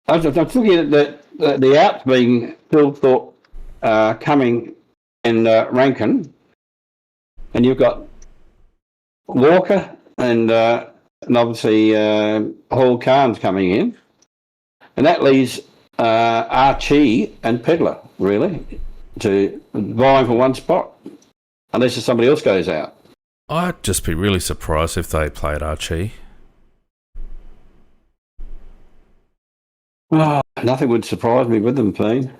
I was looking at the outs being Thilthorpe, Cumming and Rankin, and you've got Walker and obviously Hall Carnes coming in, and that leaves Archie and Pedlar really to vying for one spot, unless somebody else goes out. I'd just be really surprised if they played Archie. Oh, nothing would surprise me with them playing.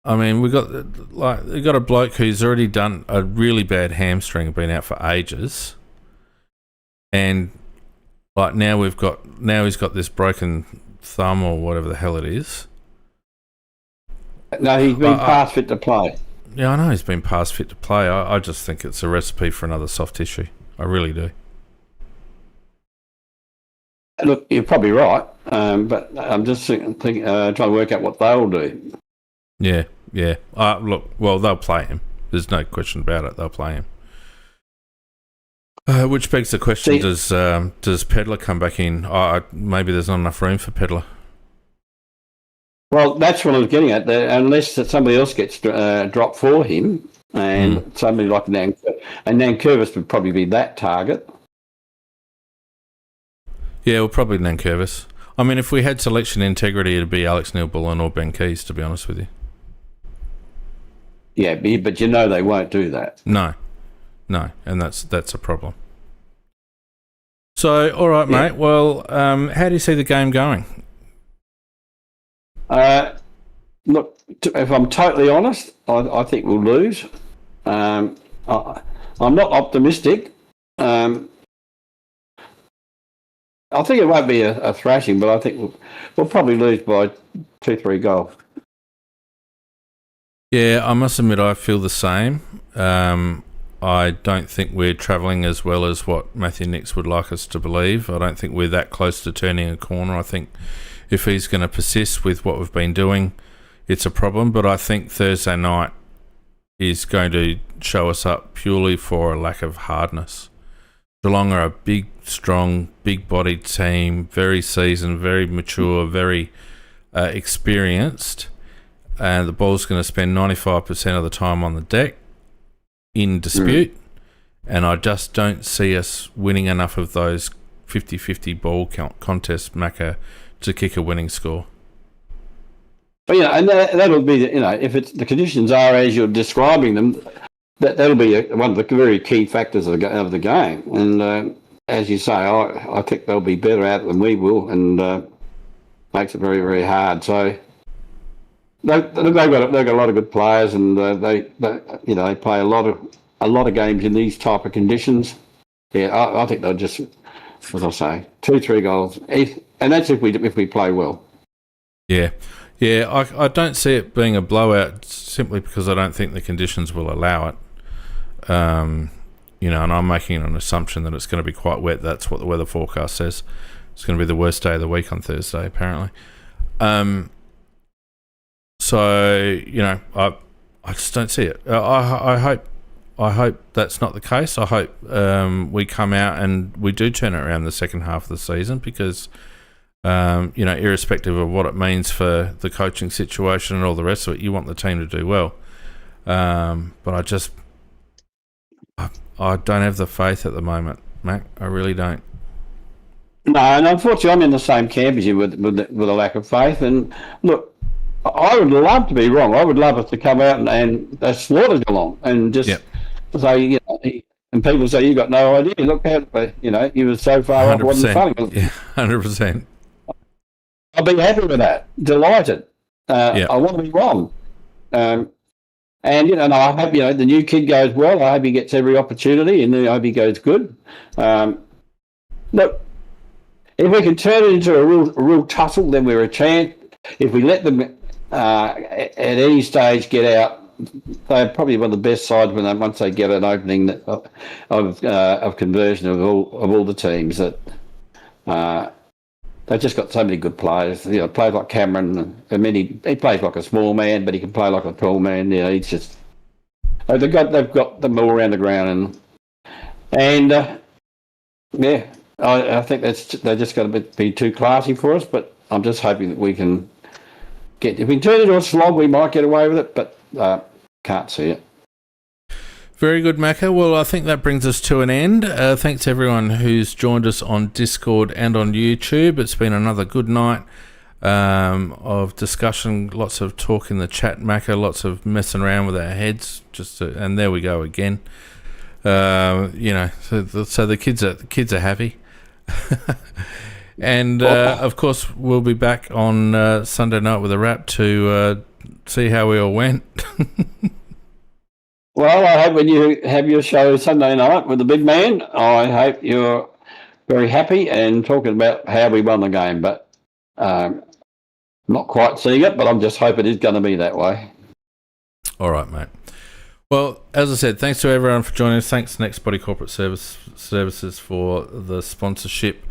I mean, we got a bloke who's already done a really bad hamstring, been out for ages, and now he's got this broken thumb or whatever the hell it is. No, he's been past fit to play. Yeah, I know he's been past fit to play. I just think it's a recipe for another soft tissue. I really do. Look, you're probably right, but I'm just trying to work out what they'll do. Yeah. They'll play him. There's no question about it. They'll play him. Which begs the question: does Pedlar come back in? Maybe there's not enough room for Pedlar. Well, that's what I was getting at. Unless somebody else gets dropped for him, and somebody like Nankervis would probably be that target. Yeah, well, probably Nankervis. I mean, if we had selection integrity, it'd be Alex Neil-Bullen or Ben Keys, to be honest with you. Yeah, but they won't do that. No, and that's a problem. So, all right, mate. Well, how do you see the game going? Look, if I'm totally honest, I think we'll lose. I'm not optimistic. I think it won't be a thrashing, but I think we'll probably lose by 2-3 goals. Yeah, I must admit I feel the same. I don't think we're travelling as well as what Matthew Nix would like us to believe. I don't think we're that close to turning a corner. I think if he's going to persist with what we've been doing, it's a problem. But I think Thursday night is going to show us up purely for a lack of hardness. Geelong are a big, strong, big-bodied team, very seasoned, very mature, very experienced, and the ball's going to spend 95% of the time on the deck in dispute, and I just don't see us winning enough of those 50-50 ball contests, Macca, to kick a winning score. But and that'll be if the conditions are as you're describing them. That'll be one of the very key factors of the game, and as you say, I think they'll be better at it than we will, and makes it very, very hard. So they've got a lot of good players, and they play a lot of games in these type of conditions. Yeah, I think they'll just, as I say, 2-3 goals, and that's if we play well. Yeah. Yeah, I don't see it being a blowout simply because I don't think the conditions will allow it. And I'm making an assumption that it's going to be quite wet. That's what the weather forecast says. It's going to be the worst day of the week on Thursday, apparently. So I just don't see it. I hope that's not the case. I hope we come out and we do turn it around the second half of the season, because irrespective of what it means for the coaching situation and all the rest of it, you want the team to do well. But I don't have the faith at the moment, Mac. I really don't. No, and unfortunately, I'm in the same camp as you with a lack of faith. And look, I would love to be wrong. I would love us to come out and slaughter Geelong and just say, and people say, you got no idea. Look how, he was so far off, it wasn't funny. Yeah, 100%. I'll be happy with that. Delighted. I want to be wrong. And I hope, the new kid goes well. I hope he gets every opportunity, and I hope he goes good. Look, if we can turn it into a real tussle, then we're a chance. If we let them at any stage get out, they're probably one of the best sides once they get an opening of conversion of all the teams. That they've just got so many good players. Players like Cameron. He plays like a small man, but he can play like a tall man. He's just they've got them all around the ground, and I think they're just going to be too classy for us. But I'm just hoping that we can if we turn it into a slog, we might get away with it, but can't see it. Very good, Macca. Well, I think that brings us to an end. Thanks everyone who's joined us on Discord and on YouTube. It's been another good night of discussion, lots of talk in the chat, Macca, lots of messing around with our heads, and there we go again. So the kids are happy. And of course, we'll be back on Sunday night with a wrap to see how we all went. Well, I hope when you have your show Sunday night with the big man, I hope you're very happy and talking about how we won the game. But not quite seeing it, but I'm just hoping it's going to be that way. All right, mate. Well, as I said, thanks to everyone for joining us. Thanks to Next Body Corporate Services for the sponsorship.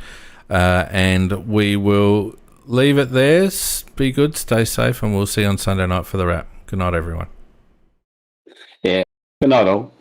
And we will leave it there. Be good, stay safe, and we'll see you on Sunday night for the wrap. Good night, everyone. Yeah, good night all.